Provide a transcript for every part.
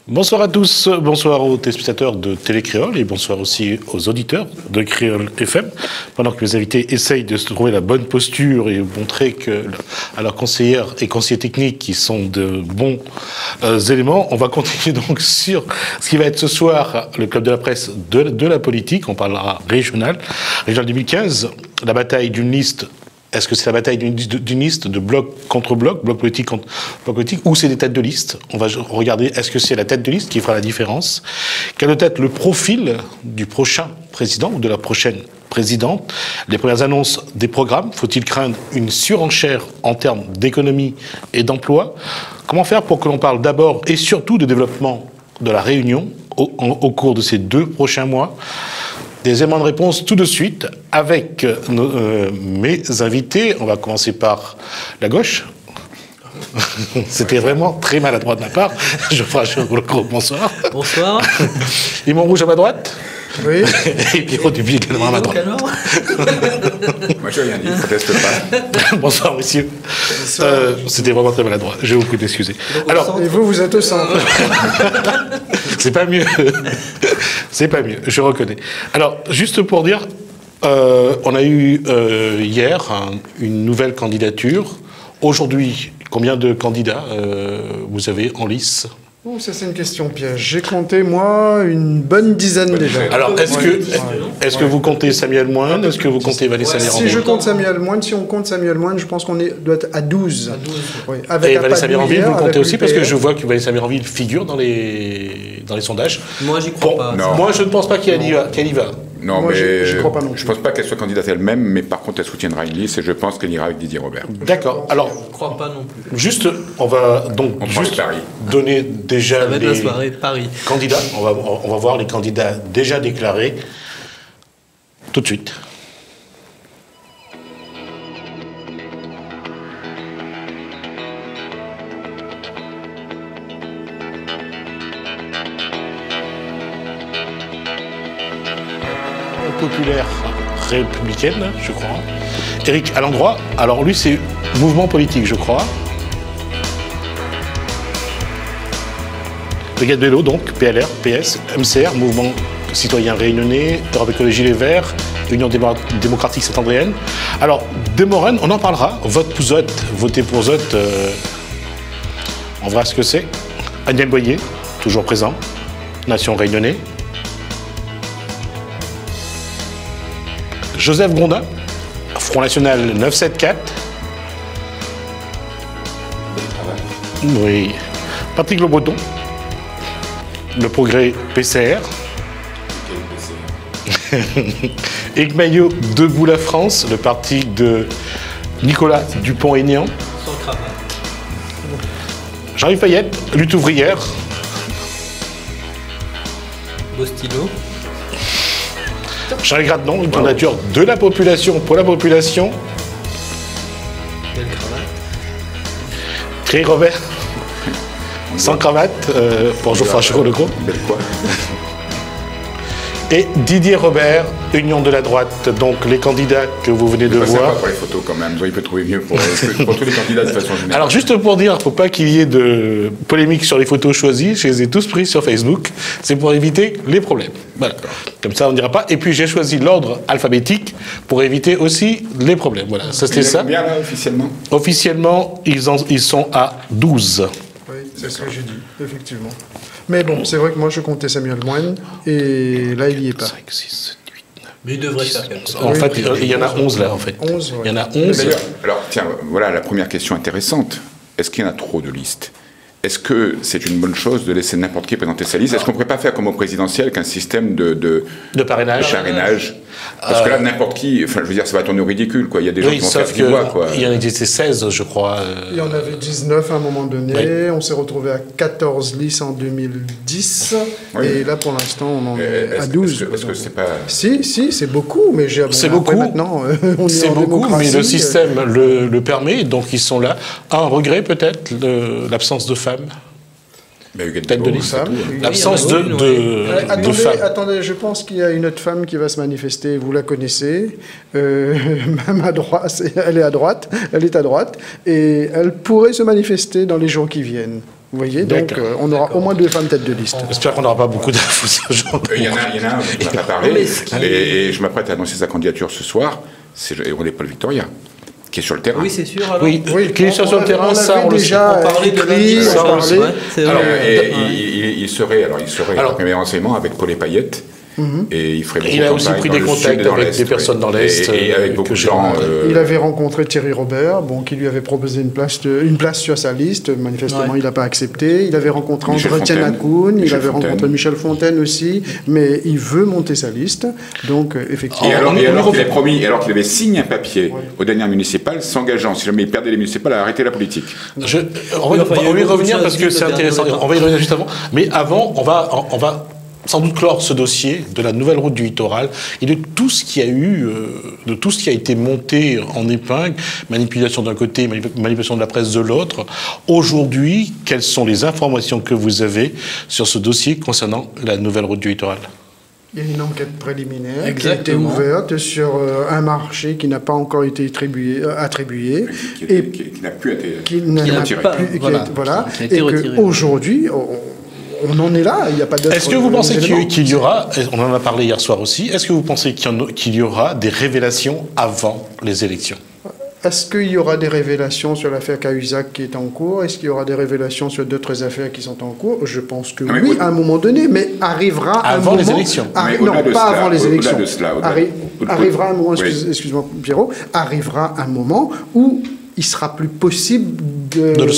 Bonsoir à tous, bonsoir aux téléspectateurs de Télé Créole et bonsoir aussi aux auditeurs de Créole FM. Pendant que mes invités essayent de se trouver la bonne posture et montrer à leurs conseillères et conseillers techniques qui sont de bons éléments, on va continuer donc sur ce qui va être ce soir le club de la presse de la politique. On parlera régional 2015, la bataille d'une liste. Est-ce que c'est la bataille d'une liste de bloc contre bloc, bloc politique contre bloc politique, ou c'est des têtes de liste? On va regarder, est-ce que c'est la tête de liste qui fera la différence? Quel doit être le profil du prochain président ou de la prochaine présidente? Les premières annonces des programmes, faut-il craindre une surenchère en termes d'économie et d'emploi? Comment faire pour que l'on parle d'abord et surtout de développement de la Réunion au cours de ces 2 prochains mois? Des éléments de réponse tout de suite avec mes invités. On va commencer par la gauche. C'était vraiment très maladroit de ma part. Geoffroy Achourouleko, bonsoir. Bonsoir. Limon Rouge à ma droite. Oui. Et Pierrot Dubuis également à ma droite. Moi je n'ai rien dit, je proteste pas. Bonsoir messieurs. C'était vraiment très maladroit. Je vous prie d'excuser. Alors, et vous êtes au centre. C'est pas mieux. C'est pas mieux, je reconnais. Alors, juste pour dire, on a eu hier une nouvelle candidature. Aujourd'hui, combien de candidats vous avez en lice? Oh, ça c'est une question piège. J'ai compté, moi, une bonne dizaine déjà. Alors, est-ce que vous comptez Samuel Moine? Est-ce que vous comptez Vanessa Mirandil? Si je compte Samuel Moine, si on compte Samuel Moine, je pense qu'on doit être à 12. Oui, et Vanessa Mirandil, vous comptez aussi? Parce que je vois que Vanessa Mirandil figure dans les sondages. Moi, j'y crois pas. Non. Moi, je ne pense pas qu'elle y va. Non, moi, mais je crois pas non plus. Je pense pas qu'elle soit candidate elle-même, mais par contre, elle soutiendra une liste et je pense qu'elle ira avec Didier Robert. D'accord. Alors, Je crois pas non plus. juste, on va donc juste donner déjà les candidats. On va voir les candidats déjà déclarés tout de suite. Populaire républicaine, je crois. Éric Alandroit, alors lui c'est mouvement politique, je crois. Brigade Vélo, donc, PLR, PS, MCR, Mouvement Citoyen Réunionnais, Europe Écologie Les Verts, Union Démocratique Saint-Andréenne. Alors, Desmorennes, on en parlera. Vote pour Zot, votez pour Zot. On verra ce que c'est. Agnès Boyer, toujours présent. Nation Réunionnais. Joseph Gondin, Front National 974. Oui. Patrick Le Breton, Le Progrès PCR. Éric Maillot, Debout la France, le parti de Nicolas Dupont-Aignan. Sans cravate. Jean-Yves Fayette, Lutte ouvrière. Beau stylo. Charles Gradnon, une candidature de la population pour la population. Belle cravate. Thierry Robert, sans cravate, pour Geoffroy Achourouleko. Belle quoi? Et Didier Robert, Union de la droite. Donc les candidats que vous venez de voir. Pour les photos quand même, il peut trouver mieux pour tous les candidats de façon générale. Alors juste pour dire, il ne faut pas qu'il y ait de polémique sur les photos choisies, je les ai tous pris sur Facebook, c'est pour éviter les problèmes. Voilà. Comme ça on ne dira pas. Et puis j'ai choisi l'ordre alphabétique pour éviter aussi les problèmes. Voilà, ça c'était ça. Combien là officiellement? Officiellement, ils sont à 12. Oui, c'est ce que j'ai dit, effectivement. Mais bon, c'est vrai que moi je comptais Samuel Moine, et là il y est pas. 5, 6, 7, 8, 9. Mais il devrait faire quelque chose. En fait, il y en a 11 là, en fait. 11, ouais. Il y en a 11. D'ailleurs, alors tiens, voilà la première question intéressante. Est-ce qu'il y en a trop de listes? Est-ce que c'est une bonne chose de laisser n'importe qui présenter sa liste? Est-ce qu'on ne pourrait pas faire comme au présidentiel qu'un système de parrainage? Parce que là, n'importe qui, enfin, je veux dire, ça va tourner au ridicule, quoi. Il y a des gens qui vont faire ce qu'ils voient, quoi. Il y en a existé 16, je crois. Il y en avait 19 à un moment donné. Oui. On s'est retrouvé à 14 listes en 2010. Oui. Et là, pour l'instant, on en est à 12. Est-ce que c'est pas... Si, c'est beaucoup, mais j'ai... C'est beaucoup. Maintenant, on est c'est beaucoup, mais le système le permet, donc ils sont là. Un regret, peut-être, l'absence de femmes. Tête de liste. L'absence de femmes. Attendez, je pense qu'il y a une autre femme qui va se manifester, vous la connaissez, même à droite, elle est à droite, et elle pourrait se manifester dans les jours qui viennent. Vous voyez, donc on aura au moins 2 femmes tête de liste. J'espère qu'on n'aura pas beaucoup d'infos ce jour. Il y en a un dont on n'a pas parlé, et je m'apprête à annoncer sa candidature ce soir, c'est Paul Victoria, qui est sur le terrain. Oui, c'est sûr. Alors. Oui, qui est sur le terrain, ça, on le sait. On parlait de lundi, Il serait, dans mes renseignements, avec Paul Payette. Et il ferait a aussi pris des contacts avec des personnes dans l'Est. Et avec beaucoup de gens. Il avait rencontré Thierry Robert, qui lui avait proposé une place sur sa liste. Manifestement, il n'a pas accepté. Il avait rencontré André Akoun, il avait rencontré Michel Fontaine aussi, mais il veut monter sa liste. Donc, effectivement. Et alors qu'il avait signé un papier aux dernières municipales, s'engageant, si jamais il perdait les municipales, à arrêter la politique. On va y revenir parce que c'est intéressant. On va y revenir juste avant. Mais avant, on va sans doute clore ce dossier de la nouvelle route du littoral et de tout ce qui a été monté en épingle, manipulation d'un côté, manipulation de la presse de l'autre. Aujourd'hui, quelles sont les informations que vous avez sur ce dossier concernant la nouvelle route du littoral ? Il y a une enquête préliminaire qui a été ouverte sur un marché qui n'a pas encore été attribué. Qui n'a plus été Voilà. Et qu'aujourd'hui, on en est là, il n'y a pas d'autre. Est-ce que vous pensez qu'il y aura, on en a parlé hier soir aussi, est-ce que vous pensez qu'il y aura des révélations avant les élections ? Est-ce qu'il y aura des révélations sur l'affaire Cahuzac qui est en cours ? Est-ce qu'il y aura des révélations sur d'autres affaires qui sont en cours ? Je pense que oui, à un moment donné, mais arrivera avant les élections. Non, pas avant les élections. Arrivera un moment, excuse-moi Pierrot, arrivera un moment où il sera plus possible de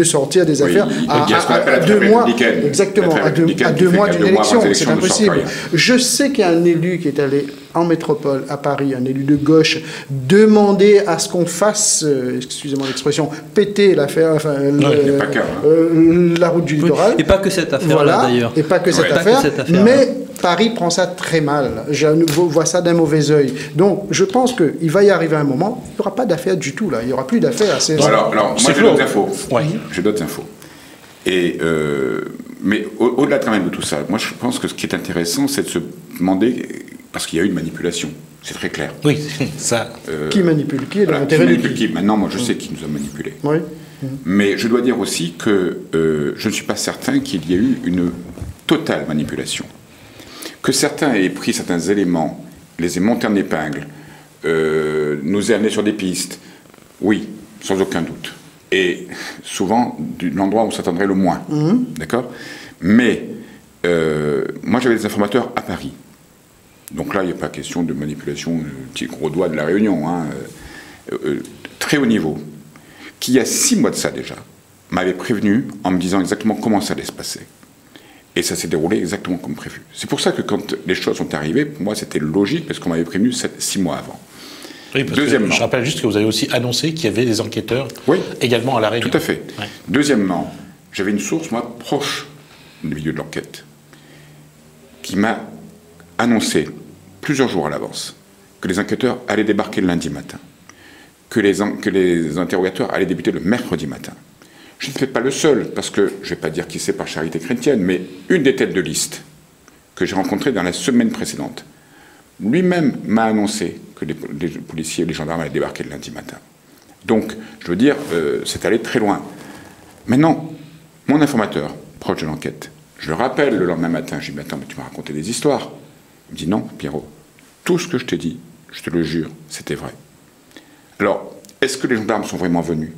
sortir des affaires à 2 mois. Exactement, à 2 mois d'une élection. C'est impossible. Je sais qu'il y a un élu qui est allé en métropole, à Paris, un élu de gauche, demander à ce qu'on fasse, excusez-moi l'expression, péter l'affaire, la route du littoral. Et pas que cette affaire-là, d'ailleurs. Et pas que cette affaire, mais Paris prend ça très mal. Je vois ça d'un mauvais œil. Donc, je pense qu'il va y arriver un moment, il n'y aura pas d'affaires du tout, là. Il n'y aura plus d'affaires. Alors, moi, j'ai d'autres infos. Ouais. J'ai d'autres infos. Mais au-delà quand même de tout ça, moi, je pense que ce qui est intéressant, c'est de se demander, parce qu'il y a eu une manipulation. C'est très clair. Oui, ça. Qui manipule qui? Qui manipule qui? Maintenant, moi, je sais qui nous a manipulés. Oui. Mais je dois dire aussi que je ne suis pas certain qu'il y ait eu une totale manipulation. Que certains aient pris certains éléments, les aient montés en épingle, nous aient amenés sur des pistes, oui, sans aucun doute. Et souvent, de l'endroit où on s'attendrait le moins. D'accord? Mais moi, j'avais des informateurs à Paris. Donc là, il n'y a pas question de manipulation, petit gros doigt de la Réunion, très haut niveau, qui, il y a 6 mois de ça déjà, m'avait prévenu en me disant exactement comment ça allait se passer. Et ça s'est déroulé exactement comme prévu. C'est pour ça que quand les choses sont arrivées, pour moi, c'était logique, parce qu'on m'avait prévenu 6 mois avant. Oui, parce Deuxièmement, que je rappelle juste que vous avez aussi annoncé qu'il y avait des enquêteurs également à La Réunion. Tout à fait. Ouais. Deuxièmement, j'avais une source, moi, proche du milieu de l'enquête, qui m'a annoncé plusieurs jours à l'avance que les enquêteurs allaient débarquer le lundi matin, que les interrogateurs allaient débuter le mercredi matin. Je ne suis pas le seul, parce que, je ne vais pas dire qui c'est par charité chrétienne, mais une des têtes de liste que j'ai rencontrée dans la semaine précédente, lui-même m'a annoncé que les policiers et les gendarmes allaient débarquer le lundi matin. Donc, je veux dire, c'est allé très loin. Maintenant, mon informateur, proche de l'enquête, je le rappelle le lendemain matin, je lui dis, attends, mais tu m'as raconté des histoires. Il me dit, non, Pierrot, tout ce que je t'ai dit, je te le jure, c'était vrai. Alors, est-ce que les gendarmes sont vraiment venus ?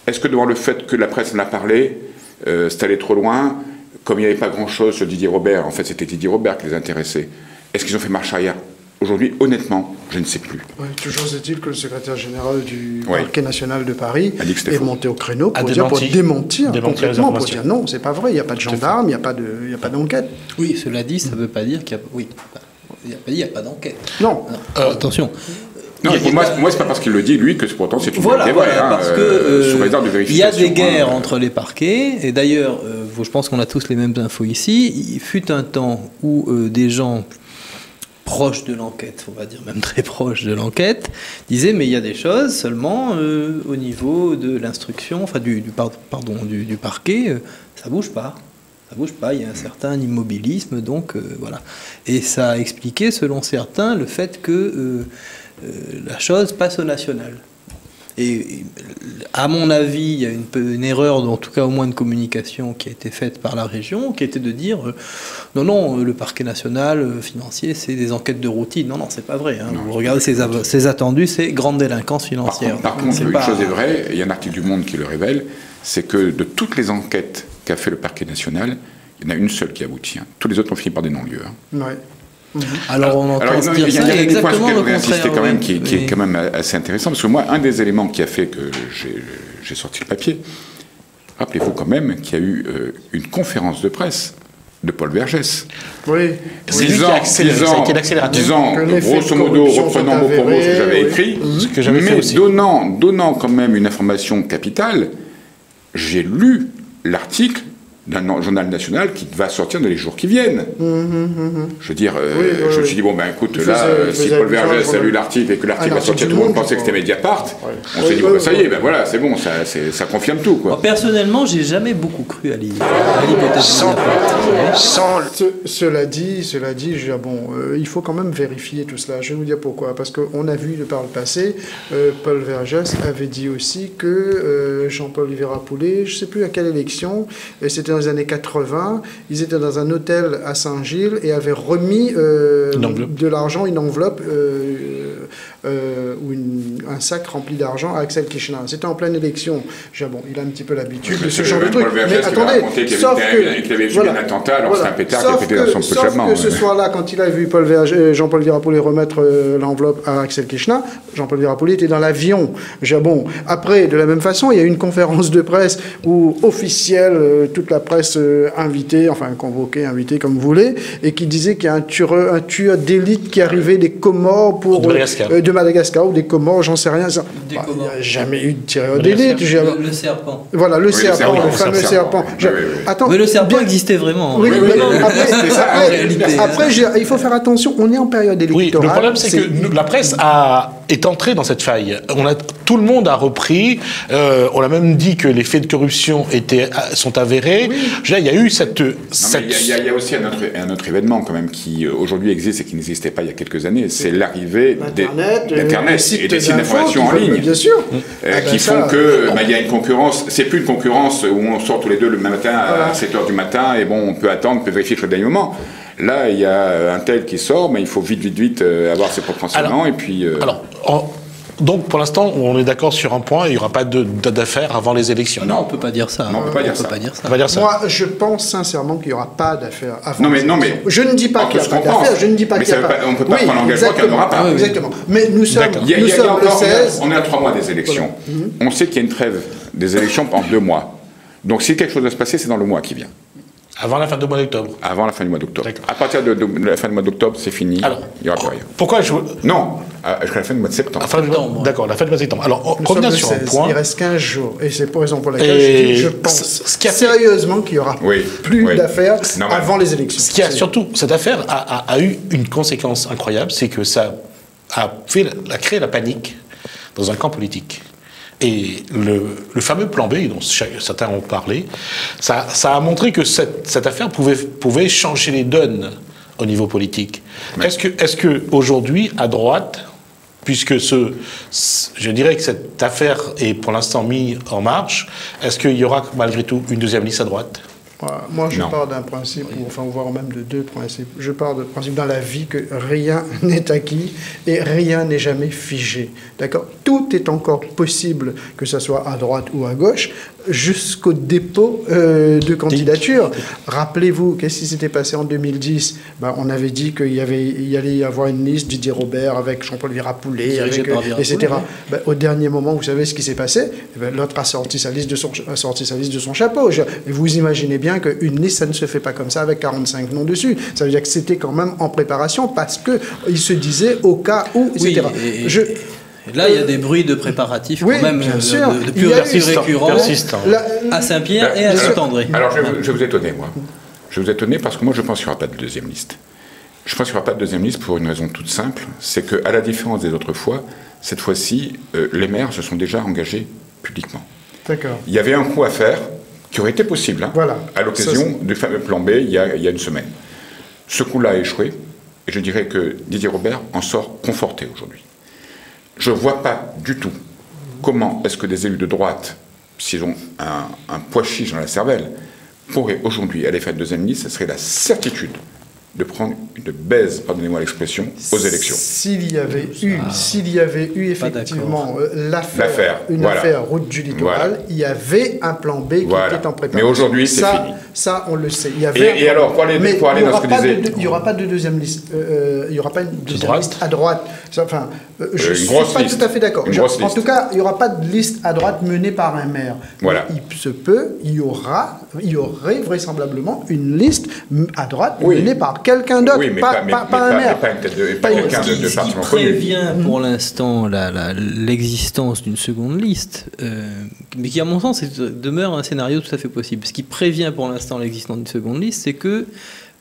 Est-ce que devant le fait que la presse en a parlé, c'est allé trop loin, comme il n'y avait pas grand-chose sur Didier Robert, en fait c'était Didier Robert qui les intéressait, est-ce qu'ils ont fait marche arrière ? Aujourd'hui, honnêtement, je ne sais plus. Oui, toujours est-il que le secrétaire général du parquet national de Paris est monté au créneau pour démentir complètement, pour dire non, c'est pas vrai, il n'y a pas de gendarme, il n'y a pas d'enquête. Oui, cela dit, ça ne veut pas dire qu'il y a... Oui, il n'y a pas d'enquête. Non. Attention. Non, pour moi, c'est pas parce qu'il le dit, lui, que pourtant c'est une vérité vraie, parce que sous réserve de vérification. Il y a des guerres entre les parquets, et d'ailleurs, je pense qu'on a tous les mêmes infos ici. Il fut un temps où des gens proches de l'enquête, on va dire même très proches de l'enquête, disaient mais il y a des choses seulement au niveau de l'instruction, enfin du parquet, ça bouge pas. Ça bouge pas, il y a un certain immobilisme, donc voilà. Et ça a expliqué, selon certains, le fait que la chose passe au national. Et à mon avis, il y a une erreur, en tout cas au moins de communication, qui a été faite par la région, qui était de dire non, le parquet national financier, c'est des enquêtes de routine. Non, c'est pas vrai. Hein. Vous regardez ces attendus, c'est grande délinquance financière. Par contre, une chose est vraie, il y a un article du Monde qui le révèle, c'est que de toutes les enquêtes qu'a fait le parquet national, il y en a une seule qui aboutit. Hein. Tous les autres ont fini par des non-lieux. Hein. Ouais. Alors on entend se dire ça, il y a des points sur lesquels je voudrais contraire, insister quand même, qui est quand même assez intéressant, parce que moi, un des éléments qui a fait que j'ai sorti le papier, rappelez-vous quand même qu'il y a eu une conférence de presse de Paul Vergès. Oui. C'est lui qui a accéléré, ça a été l'accélérateur. Disant, grosso modo, reprenant mot pour mot ce que j'avais écrit, mais donnant quand même une information capitale, j'ai lu l'article d'un journal national qui va sortir dans les jours qui viennent. Je veux dire, je me suis dit, bon, ben écoute, là, si Paul Vergès a lu l'article et que l'article va sortir, tout le monde pensait que c'était Mediapart, on s'est dit, bon, ben, ça y est, ben voilà, c'est bon, ça confirme tout, quoi. Moi, personnellement, j'ai jamais beaucoup cru à l'hypothèse Mediapart. Cela dit, il faut quand même vérifier tout cela. Je vais vous dire pourquoi. Parce qu'on a vu par le passé, Paul Vergès avait dit aussi que Jean-Paul Livera-Poulet, je ne sais plus à quelle élection, et c'était dans les années 80, ils étaient dans un hôtel à Saint-Gilles et avaient remis de l'argent, une enveloppe ou un sac rempli d'argent à Axel Kichnah. C'était en pleine élection. Bon, il a un petit peu l'habitude de ce genre de truc. Mais attendez, sauf qu'il avait vu un attentat, alors c'est un pétard qui a pété dans son pochement. Sauf que ce soir-là, quand il a vu Jean-Paul Livera-Poulet remettre l'enveloppe à Axel Kichnah, Jean-Paul Livera-Poulet était dans l'avion. Bon, après, de la même façon, il y a eu une conférence de presse où officielle, toute la presse invitée, enfin convoquée, invitée comme vous voulez, et qui disait qu'il y a un tueur d'élite qui arrivait des Comores de Madagascar ou des Comores, j'en sais rien. Il n'y a jamais eu de tueur d'élite. Le serpent. Voilà, le serpent, le fameux serpent. Attends, mais le serpent existait vraiment. Oui, après, il faut faire attention, on est en période électorale. Oui, le problème, c'est que la presse est entrée dans cette faille. Tout le monde a repris. On a même dit que les faits de corruption sont avérés. Oui. Il y a eu cette... Il y a aussi un autre événement quand même qui aujourd'hui existe et qui n'existait pas il y a quelques années. C'est l'arrivée d'Internet et des sites d'information en ligne. Bien sûr. Qui font qu'il y a une concurrence. C'est plus une concurrence où on sort tous les deux le matin à 7h du matin et bon, on peut attendre, on peut vérifier le dernier moment. Là, il y a un tel qui sort, mais il faut vite avoir ses propres renseignements et puis... Donc, pour l'instant, on est d'accord sur un point, il n'y aura pas d'affaires avant les élections. Non, on ne peut pas dire ça. Non, on ne peut pas dire ça. Moi, je pense sincèrement qu'il n'y aura pas d'affaires avant les élections. Je ne dis pas qu'il n'y a pas d'affaires, je ne dis pas qu'il n'y a pas... On ne peut pas prendre l'engagement qu'il n'y en aura pas. Exactement. Mais nous sommes le 16... On est à 3 mois des élections. On sait qu'il y a une trêve des élections pendant 2 mois. Donc, si quelque chose doit se passer, c'est dans le mois qui vient. Avant la fin du mois d'octobre. Avant la fin du mois d'octobre. À partir de la fin du mois d'octobre, c'est fini. Alors, il n'y aura plus rien. Pourquoi Non, jusqu'à la fin du mois de septembre. D'accord, la fin du mois de septembre. Alors, revenons sur un point. Il reste 15 jours. Et c'est pour raison pour laquelle je pense sérieusement qu'il n'y aura plus d'affaires avant les élections. Ce qui a surtout, cette affaire a eu une conséquence incroyable, c'est que ça a créé la panique dans un camp politique. Et le fameux plan B, dont certains ont parlé, ça a montré que cette affaire pouvait changer les donnes au niveau politique. Ouais. Est-ce que aujourd'hui, à droite, puisque je dirais que cette affaire est pour l'instant mise en marche, est-ce qu'il y aura malgré tout une deuxième liste à droite ? Moi, je pars d'un principe, voire même de 2 principes. Je pars du principe dans la vie que rien n'est acquis et rien n'est jamais figé. D'accord ? Tout est encore possible, que ce soit à droite ou à gauche, jusqu'au dépôt de candidature. Rappelez-vous, qu'est-ce qui s'était passé en 2010 ? On avait dit qu'il allait y avoir une liste, Didier Robert, avec Jean-Paul Livera-Poulet, etc. Au dernier moment, vous savez ce qui s'est passé ? L'autre a sorti sa liste de son chapeau. Et vous imaginez bien qu'une liste, ça ne se fait pas comme ça avec 45 noms dessus. Ça veut dire que c'était quand même en préparation parce qu'il se disait au cas où, etc. Là, il y a des bruits de préparatifs quand même, de plus récurrents à Saint-Pierre et à Saint-André. Alors, je vais vous étonner, moi. Je vais vous étonner parce que moi, je pense qu'il n'y aura pas de deuxième liste. Je pense qu'il n'y aura pas de deuxième liste pour une raison toute simple, c'est qu'à la différence des autres fois, cette fois-ci, les maires se sont déjà engagés publiquement. D'accord. Il y avait un coup à faire qui aurait été possible, à l'occasion du fameux plan B il y a une semaine. Ce coup-là a échoué, et je dirais que Didier Robert en sort conforté aujourd'hui. Je ne vois pas du tout Comment est-ce que des élus de droite, s'ils ont un pois chiche dans la cervelle, pourraient aujourd'hui aller faire une deuxième liste? Ça serait la certitude de prendre une baise, pardonnez-moi l'expression, aux élections. S'il y avait eu effectivement l'affaire route du littoral, il y avait un plan B qui était en préparation. Mais aujourd'hui, c'est fini. Ça, on le sait. Et alors, pour aller dans ce que disait... Il n'y aura pas de deuxième liste. Il n'y aura pas une deuxième liste à droite. Enfin, je ne suis pas tout à fait d'accord. En tout cas, il n'y aura pas de liste à droite menée par un maire. Voilà. Il y aurait vraisemblablement une liste à droite menée par quelqu'un d'autre, pas un maire. Pas quelqu'un de Ce qui prévient pour l'instant l'existence d'une seconde liste, mais qui à mon sens demeure un scénario tout à fait possible. Ce qui prévient pour l'instant l'existence d'une seconde liste, c'est que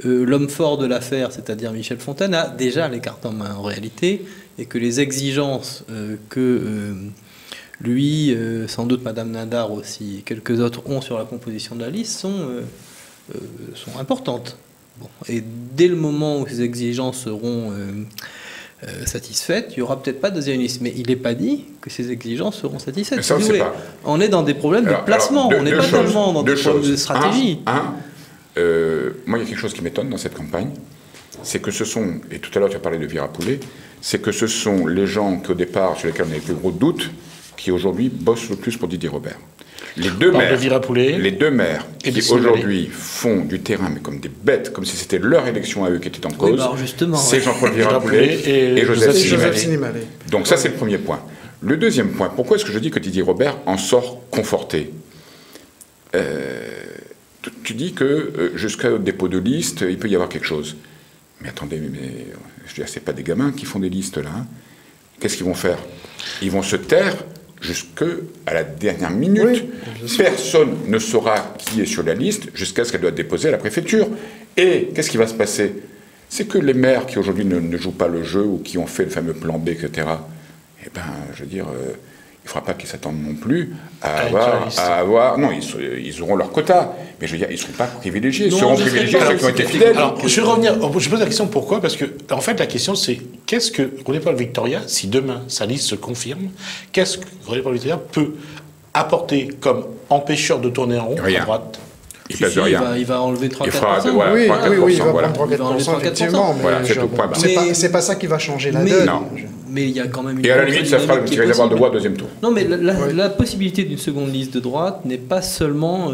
l'homme fort de l'affaire, c'est-à-dire Michel Fontaine, a déjà les cartes en main en réalité, et que les exigences que lui, sans doute Madame Nadar aussi, et quelques autres ont sur la composition de la liste sont importantes. Bon. Et dès le moment où ces exigences seront satisfaites, il n'y aura peut-être pas de deuxième liste. Mais il n'est pas dit que ces exigences seront satisfaites. Ça, si on est dans des problèmes de placement, on n'est pas tellement dans des problèmes de stratégie. Moi, il y a quelque chose qui m'étonne dans cette campagne, c'est que ce sont, et tout à l'heure tu as parlé de Vira Poulet, c'est que ce sont les gens qui au départ, sur lesquels on avait le plus gros doutes, qui aujourd'hui bossent le plus pour Didier Robert. Les deux maires qui aujourd'hui font du terrain, mais comme des bêtes, comme si c'était leur élection à eux qui était en cause, c'est Jean-Paul Virapoulet et Joseph Sinimalé. Donc ça, c'est le premier point. Le deuxième point, pourquoi est-ce que je dis que Didier Robert en sort conforté? Tu dis que jusqu'au dépôt de liste, il peut y avoir quelque chose. Mais attendez, je veux dire, c'est pas des gamins qui font des listes là. Hein. Qu'est-ce qu'ils vont faire? Ils vont se taire jusqu'à la dernière minute. Oui, personne ne saura qui est sur la liste jusqu'à ce qu'elle doit déposer à la préfecture. Et qu'est-ce qui va se passer? C'est que les maires qui aujourd'hui ne jouent pas le jeu ou qui ont fait le fameux plan B, etc., eh ben, je veux dire, il ne faudra pas qu'ils s'attendent non plus à avoir... Non, ils auront leur quota. Mais je veux dire, ils ne seront pas privilégiés. Ils seront privilégiés ceux qui ont été fidèles. Alors, je vais revenir. Je pose la question pourquoi? Parce que, en fait, la question c'est qu'est-ce que René-Paul Victoria, si demain sa liste se confirme, qu'est-ce que René-Paul Victoria peut apporter comme empêcheur de tourner en rond à droite? Il va enlever 3-4%. Oui, il va prendre 3-4%, effectivement. Voilà, c'est tout point. C'est pas ça qui va changer la donne. Mais il y a quand même une... Et à la limite, ça fera le petit réservoir de voix au deuxième tour. Non, mais la possibilité d'une seconde liste de droite n'est pas seulement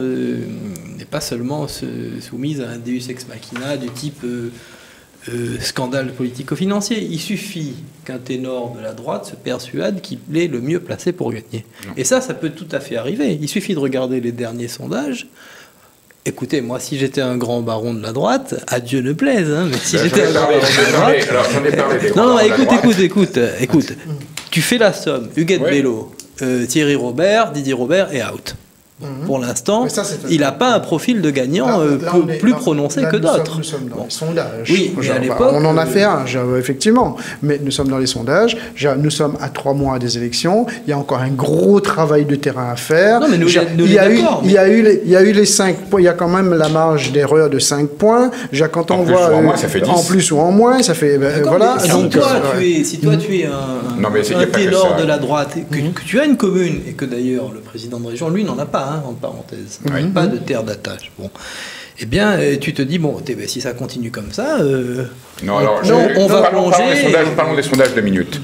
soumise à un deus ex machina du type scandale politico-financier. Il suffit qu'un ténor de la droite se persuade qu'il est le mieux placé pour gagner. Non. Et ça peut tout à fait arriver. Il suffit de regarder les derniers sondages. Écoutez, moi, si j'étais un grand baron de la droite, à Dieu ne plaise, hein, mais si j'étais un grand baron de la droite... Alors, j'en ai parlé. Non, écoute. Tu fais la somme. Huguette Bello, Thierry Robert, Didier Robert est out. Pour l'instant, il n'a pas un profil de gagnant plus prononcé que d'autres. Nous sommes dans les sondages. Oui, mais à l'époque... On en a fait un, effectivement. Mais nous sommes dans les sondages. Nous sommes à 3 mois des élections. Il y a encore un gros travail de terrain à faire. Non, mais il y a eu les 5 points. Il y a quand même la marge d'erreur de 5 points. Quand on voit en plus ou en moins, ça fait... voilà. Si toi, tu es un ténor de la droite, que tu as une commune, et que d'ailleurs le président de région, lui, n'en a pas, en parenthèse. Pas de terre d'attache. Bon. Eh bien, tu te dis, bon, si ça continue comme ça, on va plonger... Parlons des sondages 2 minutes.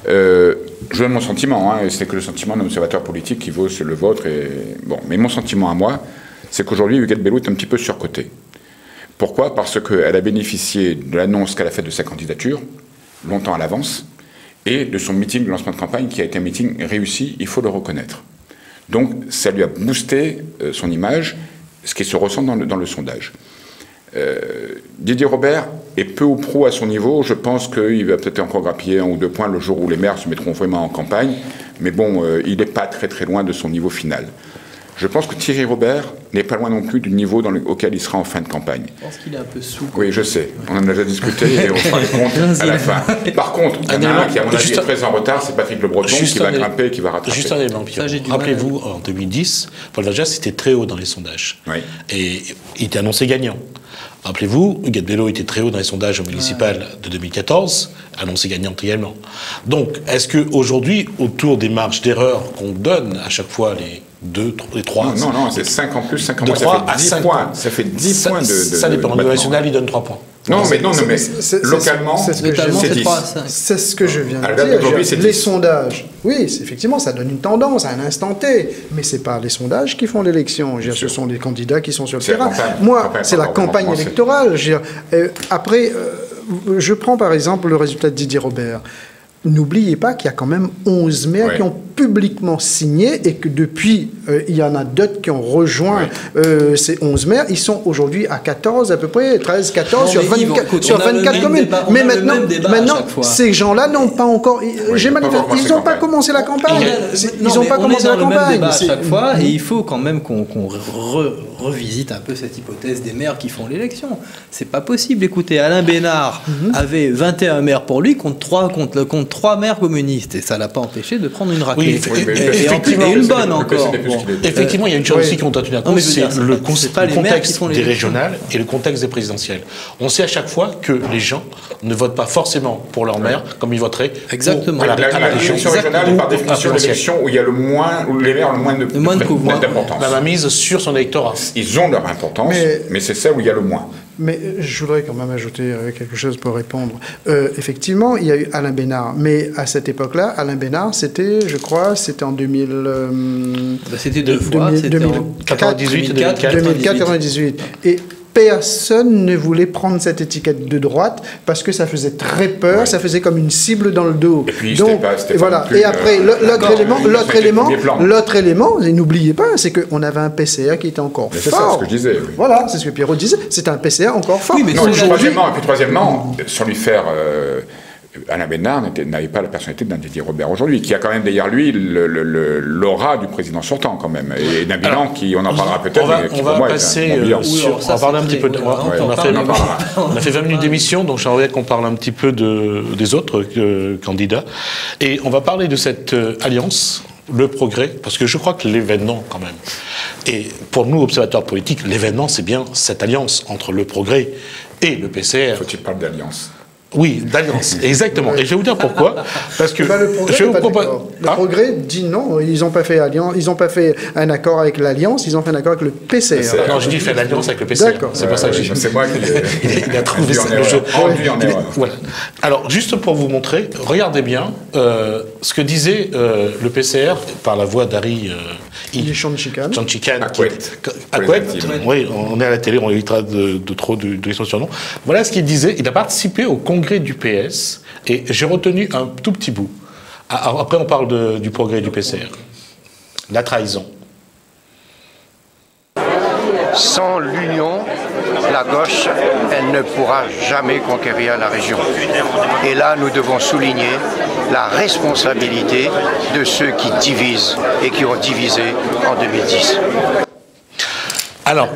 Je donne mon sentiment, c'est que le sentiment d'un observateur politique qui vaut le vôtre. Mais mon sentiment à moi, c'est qu'aujourd'hui, Huguette Bello est un petit peu surcotée. Pourquoi? Parce qu'elle a bénéficié de l'annonce qu'elle a faite de sa candidature, longtemps à l'avance, et de son meeting de lancement de campagne, qui a été un meeting réussi, il faut le reconnaître. Donc, ça lui a boosté son image, ce qui se ressent dans le sondage. Didier Robert est peu ou prou à son niveau. Je pense qu'il va peut-être encore grappiller 1 ou 2 points le jour où les maires se mettront vraiment en campagne. Mais bon, il n'est pas très très loin de son niveau final. Je pense que Thierry Robert n'est pas loin non plus du niveau auquel il sera en fin de campagne. Je pense qu'il est un peu sous. Oui, je sais. On en a déjà discuté et on fera le compte à la fin. Par contre, il y en a un qui, à mon avis, est très en retard, c'est Patrick Le Breton, qui va grimper et qui va rattraper. Juste un élément, Pierre. Rappelez-vous, en 2010, Paul Vergès était très haut dans les sondages. Oui. Et il était annoncé gagnant. Rappelez-vous, Huguette Bello était très haut dans les sondages municipales de 2014, annoncé gagnante également. Donc, est-ce qu'aujourd'hui, autour des marges d'erreur qu'on donne à chaque fois, les 2, les 3... Non, c'est 5 en plus, 5 en moins, ça fait 10 points. Ça fait 10 points de... Ça dépend. Au niveau national, il donne 3 points. Non, mais localement, c'est ce que je viens de dire. Les sondages, oui, effectivement, ça donne une tendance à un instant T, mais ce n'est pas les sondages qui font l'élection. Ce sont les candidats qui sont sur le terrain. Moi, c'est la campagne électorale. Après, je prends par exemple le résultat de Didier Robert. N'oubliez pas qu'il y a quand même 11 maires qui ont publiquement signé et que depuis, il y en a d'autres qui ont rejoint ces 11 maires. Ils sont aujourd'hui à 14 à peu près, 13, 14 sur 24 communes. Mais maintenant ces gens-là n'ont pas encore... Ils n'ont pas commencé la campagne. Ils n'ont pas commencé la campagne. À chaque fois, et il faut quand même qu'on revisite un peu cette hypothèse des maires qui font l'élection. C'est pas possible. Écoutez, Alain Bénard avait 21 maires pour lui contre 3 maires communistes, et ça l'a pas empêché de prendre une raclée. Et une bonne encore. Effectivement, il y a une chose aussi qu'on doit tenir compte, c'est le contexte des régionales et le contexte des présidentielles. On sait à chaque fois que les gens ne votent pas forcément pour leur maire comme ils voteraient exactement. La élection régionale est par définition l'élection où il y a le moins, où les maires ont le moins d'importance. La mise sur son électorat. Ils ont leur importance, mais c'est celle où il y a le moins. Mais je voudrais quand même ajouter quelque chose pour répondre. Effectivement, il y a eu Alain Bénard, mais à cette époque-là, Alain Bénard, c'était, je crois, c'était en 2000... c'était 2 fois, c'était en 98 et 2004-98. Et personne ne voulait prendre cette étiquette de droite parce que ça faisait très peur, ça faisait comme une cible dans le dos. Et puis, donc, voilà. Et après, l'autre élément, et n'oubliez pas, c'est qu'on avait un PCR qui était encore fort. C'est ça ce que je disais. Oui. Voilà, c'est ce que Pierrot disait. C'est un PCR encore fort. Oui, mais troisièmement, sans lui faire... Alain Bénard n'avait pas la personnalité d'un Didier Robert aujourd'hui, qui a quand même derrière lui l'aura du président sortant quand même, et d'un bilan qui, on en parlera peut-être, mais qui pour moi on va parler un petit peu. On a fait 20 minutes d'émission, donc j'aimerais qu'on parle un petit peu des autres candidats, et on va parler de cette alliance, le progrès, parce que je crois que l'événement quand même, et pour nous observateurs politiques, l'événement c'est bien cette alliance entre le progrès et le PCR. Faut-il parler d'alliance? Oui, d'alliance, exactement. Et je vais vous dire pourquoi. Parce que le progrès dit non, ils n'ont pas fait alliance, ils n'ont pas fait un accord avec l'alliance, ils ont fait un accord avec le PCR. Non, je dis fait l'alliance avec le PCR. D'accord. C'est pour ça que j'ai. C'est moi il a trouvé ça le jeu. Voilà. Alors, juste pour vous montrer, regardez bien ce que disait le PCR par la voix d'Harry Chanchikan. Oui, on est à la télé, on évitera de trop de son surnom. Voilà ce qu'il disait. Il a participé au congrès du PS et j'ai retenu un tout petit bout. Après, on parle du progrès du PCR. La trahison. Sans l'union, la gauche, elle ne pourra jamais conquérir la région. Et là, nous devons souligner la responsabilité de ceux qui divisent et qui ont divisé en 2010. Alors,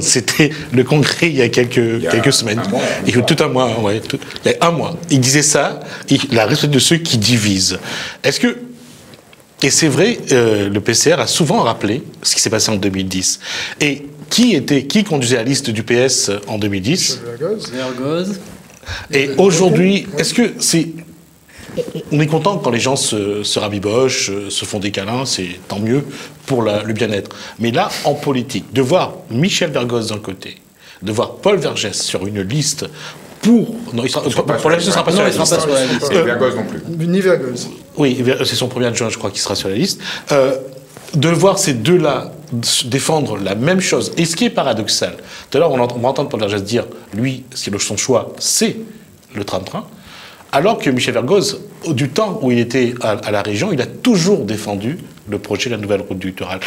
c'était le congrès il y a quelques semaines. Tout un mois, il y a un mois. Il disait ça, la responsabilité de ceux qui divisent. Est-ce que... Et c'est vrai, le PCR a souvent rappelé ce qui s'est passé en 2010. Et qui conduisait la liste du PS en 2010 ? Vergoz. Et aujourd'hui, est-ce que c'est... On est content quand les gens se rabibochent, se font des câlins, c'est tant mieux pour le bien-être. Mais là, en politique, de voir Michel Vergoz d'un côté, de voir Paul Vergès sur une liste pour... Non, pour la liste, il ne sera pas sur la liste. Vergoz non plus. Ni Vergoz. Oui, c'est son premier adjoint, je crois, qui sera sur la liste. De voir ces deux-là défendre la même chose. Et ce qui est paradoxal, tout à l'heure, on va entendre Paul Vergès dire, lui, son choix, c'est le tram-train. Alors que Michel Vergoz, du temps où il était à la région, il a toujours défendu le projet de la nouvelle route du littoral.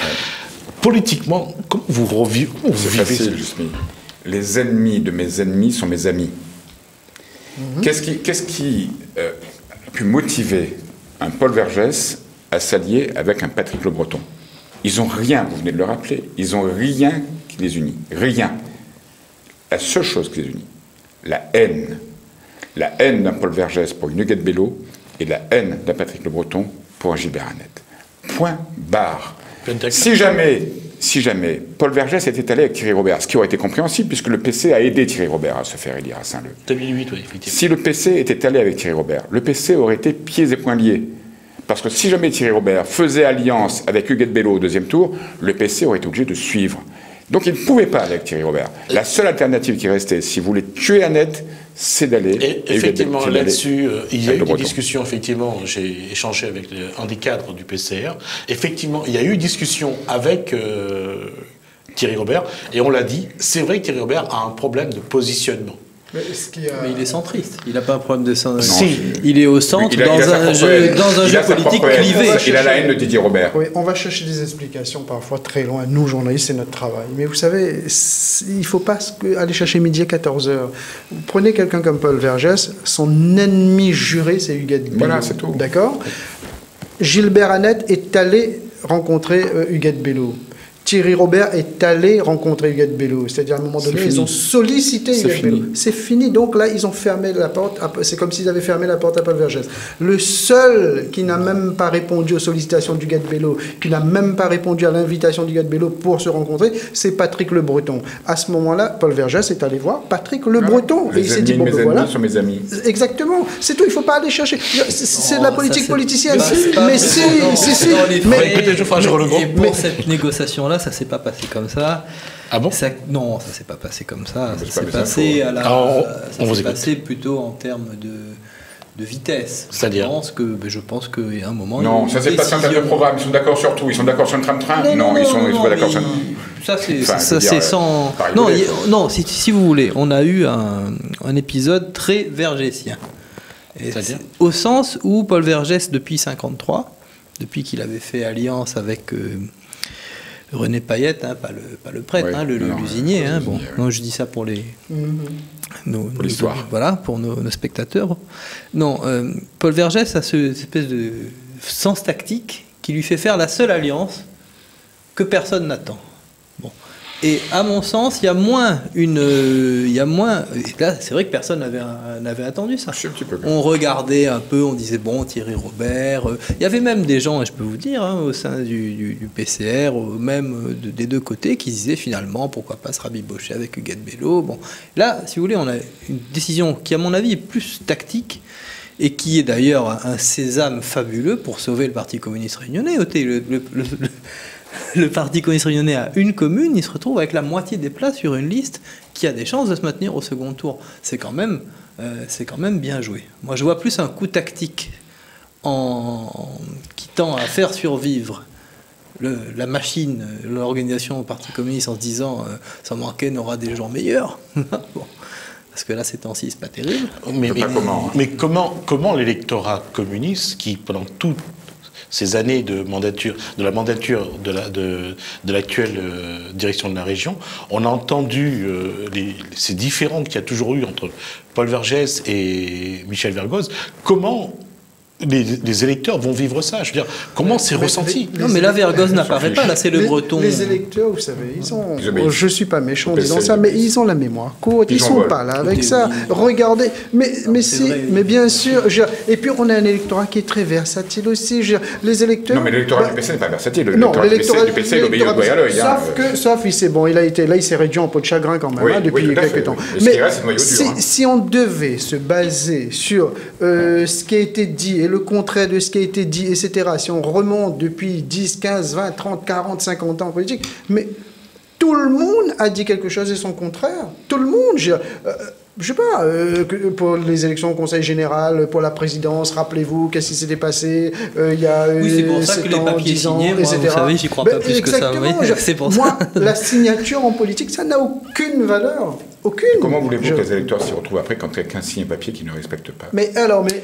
Politiquement, comment vous revivez? C'est facile, Justine. Les ennemis de mes ennemis sont mes amis. Qu'est-ce qui a pu motiver un Paul Vergès à s'allier avec un Patrick Le Breton? Ils n'ont rien, vous venez de le rappeler, ils n'ont rien qui les unit. Rien. La seule chose qui les unit, la haine. La haine d'un Paul Vergès pour une Huguette Bello et la haine d'un Patrick Le Breton pour un Gilbert Annette. Point barre. Si jamais si jamais Paul Vergès était allé avec Thierry Robert, ce qui aurait été compréhensible puisque le PC a aidé Thierry Robert à se faire élire à Saint-Leu. 2008, oui, effectivement. Si le PC était allé avec Thierry Robert, le PC aurait été pieds et poings liés. Parce que si jamais Thierry Robert faisait alliance avec Huguette Bello au deuxième tour, le PC aurait été obligé de suivre. Donc il ne pouvait pas avec Thierry Robert. La seule alternative qui restait, si vous voulez tuer Annette, c'est d'aller... Et effectivement, là-dessus, il y a eu des discussions, effectivement, j'ai échangé avec un des cadres du PCR. Effectivement, il y a eu discussion avec Thierry Robert, et on l'a dit, c'est vrai que Thierry Robert a un problème de positionnement. Mais il est centriste, il n'a pas un problème de centriste. Si. Il est au centre dans un jeu politique clivé. Il a la haine de Didier Robert. Oui, on va chercher des explications parfois très loin. Nous, journalistes, c'est notre travail. Mais vous savez, il ne faut pas aller chercher midi à 14h. Prenez quelqu'un comme Paul Vergès, son ennemi juré, c'est Huguette Bello. Voilà, c'est tout. D'accord ? Gilbert Annette est allé rencontrer Huguette Bello. Thierry Robert est allé rencontrer Huguette Bello. C'est-à-dire, à un moment donné, ils ont sollicité Huguette Bello. C'est fini. Donc là, ils ont fermé la porte. C'est comme s'ils avaient fermé la porte à Paul Vergès. Le seul qui n'a même pas répondu aux sollicitations d'Huguette Bello, qui n'a même pas répondu à l'invitation d'Huguette Bello pour se rencontrer, c'est Patrick Le Breton. À ce moment-là, Paul Vergès est allé voir Patrick Le Breton. Et il s'est dit, bon, voilà. Sont mes amis. Exactement. C'est tout. Il ne faut pas aller chercher. C'est de la politique politicienne. Mais si. Et pour cette négociation-là, ça s'est pas passé comme ça. Ah bon ? Non, ça s'est pas passé comme ça. Ça s'est passé passé plutôt en termes de vitesse. C'est-à-dire ? Je pense qu'il y a un moment. Non, ça s'est passé en termes de programme. Ils sont d'accord sur tout. Ils sont d'accord sur le tram-train. Non, ils sont pas d'accord sur. Ça c'est sans. Non, si vous voulez, on a eu un épisode très vergésien. C'est-à-dire ? Au sens où Paul Vergès, depuis 1953, depuis qu'il avait fait alliance avec René Payette, hein, pas le prêtre, ouais, l'usinier. Hein, bon, non, je dis ça pour pour l'histoire. Voilà, pour nos spectateurs. Non, Paul Vergès a cette espèce de sens tactique qui lui fait faire la seule alliance que personne n'attend. Bon. Et à mon sens, il y a moins. Et là, c'est vrai que personne n'avait attendu ça. On regardait un peu, on disait bon, Thierry Robert. Il y avait même des gens, et je peux vous dire, hein, au sein du PCR, même des deux côtés, qui disaient finalement pourquoi pas se rabibocher avec Huguette Bello. Bon, là, si vous voulez, on a une décision qui, à mon avis, est plus tactique et qui est d'ailleurs un sésame fabuleux pour sauver le Parti communiste réunionnais. Le Parti communiste réunionnais a une commune, il se retrouve avec la moitié des places sur une liste qui a des chances de se maintenir au second tour. C'est quand même bien joué. Moi, je vois plus un coup tactique qui tend à faire survivre la machine, l'organisation au Parti communiste en se disant sans manquer, on aura des gens meilleurs. Bon. Parce que là, ces temps-ci, c'est pas terrible. Mais comment l'électorat communiste, qui pendant tout ces années de la mandature de l'actuelle direction de la région, on a entendu ces différends qu'il y a toujours eu entre Paul Vergès et Michel Vergoz. Comment les électeurs vont vivre ça? Je veux dire, comment c'est ressenti? Non, mais là, Vergoz n'apparaît pas, là, c'est le Breton. Les électeurs, vous savez, je suis pas méchant en disant ça, mais ils ont la mémoire courte, ils sont pas là avec ça. Regardez, mais bien sûr, et puis on a un électorat qui est très versatile aussi. Les électeurs... Non, mais l'électorat du PC n'est pas versatile. L'électorat du PC, il obéit au doigt à l'œil. Sauf, c'est bon, il s'est réduit en peau de chagrin quand même, depuis quelques temps. Mais si on devait se baser sur ce qui a été dit, le contraire de ce qui a été dit, etc. Si on remonte depuis 10, 15, 20, 30, 40, 50 ans en politique, mais tout le monde a dit quelque chose et son contraire. Tout le monde. Je sais pas, pour les élections au Conseil général, pour la présidence, rappelez-vous qu'est-ce qui s'était passé il y a c'est pour ça que les papiers signés, moi, vous savez, j'y crois pas plus que ça. Oui, c'est pour ça. Moi, la signature en politique, ça n'a aucune valeur. Aucune. Et comment voulez-vous que les électeurs s'y retrouvent après quand quelqu'un signe un papier qu'ils ne respectent pas? Mais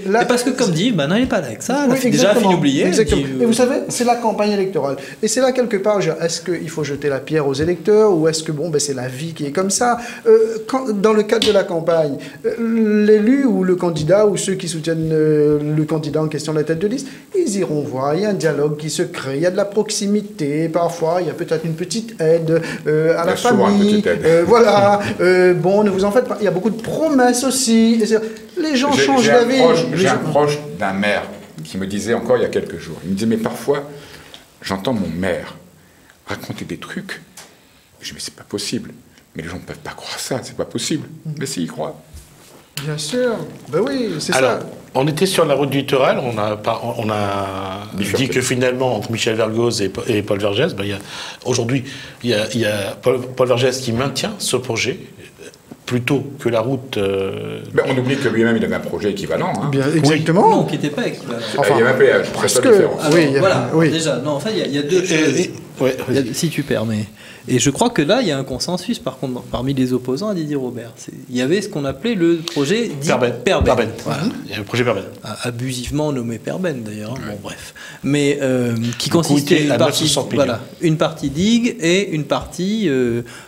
là... parce que, comme dit, il n'est pas là avec ça. C'est déjà fini oublié. Exactement. Et vous savez, c'est la campagne électorale. Et c'est là, quelque part, est-ce qu'il faut jeter la pierre aux électeurs ou est-ce que, c'est la vie qui est comme ça? Dans le cadre de la campagne, l'élu ou le candidat ou ceux qui soutiennent le candidat en question de la tête de liste, ils iront voir. Il y a un dialogue qui se crée, il y a de la proximité. Parfois, il y a peut-être une petite aide à la famille. Voilà. Ne vous en faites pas. Il y a beaucoup de promesses aussi. Les gens changent d'avis. J'ai un proche d'un maire qui me disait encore il y a quelques jours. Il me disait, mais parfois, j'entends mon maire raconter des trucs. Je dis, mais c'est pas possible. Mais les gens ne peuvent pas croire ça, c'est pas possible. Mais si, ils croient. Bien sûr, ben oui, c'est ça. Alors, on était sur la route du littoral, on a dit que finalement, entre Michel Vergoz et Paul Vergès, aujourd'hui, il y a Paul Vergès qui maintient ce projet, plutôt que la route... on oublie que lui-même, il avait un projet équivalent. Hein. Bien, exactement. Non, qui n'était pas équivalent. Enfin, il y a un péage, presque différent. Déjà, non, en fait, il y a deux choses. Si tu permets. Et je crois que là, il y a un consensus, par contre, parmi les opposants à Didier Robert. Il y avait ce qu'on appelait le projet dit Perben. Voilà. Il y a le projet Perben. Abusivement nommé Perben, d'ailleurs. Hein. Bon, bref. Mais qui consistait à une partie digue et une partie...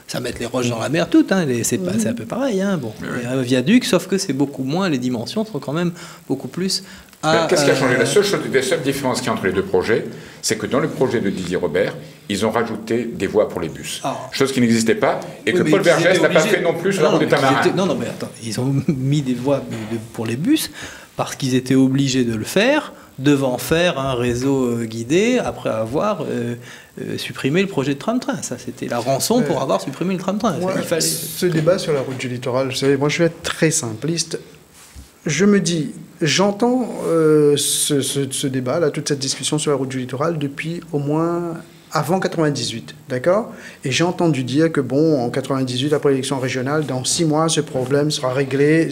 ça met les roches dans la mer toutes. Hein, c'est un peu pareil. Hein, bon. Un viaduc, sauf que c'est beaucoup moins... Les dimensions sont quand même beaucoup plus... Qu'est-ce qui a changé? La seule différence qu'il y a entre les deux projets, c'est que dans le projet de Didier Robert, ils ont rajouté des voies pour les bus. Chose qui n'existait pas, et que Paul Vergès n'a pas fait non plus sur la route des Tamarins. Non, mais attends, ils ont mis des voies pour les bus parce qu'ils étaient obligés de le faire, devant faire un réseau guidé, après avoir supprimé le projet de tram-train. Ça, c'était la rançon pour avoir supprimé le tram-train. Ce débat sur la route du littoral, vous savez, moi je vais être très simpliste. Je me dis, j'entends ce débat, toute cette discussion sur la route du littoral depuis au moins avant 98, d'accord? Et j'ai entendu dire que, en 98, après l'élection régionale, dans 6 mois, ce problème sera réglé.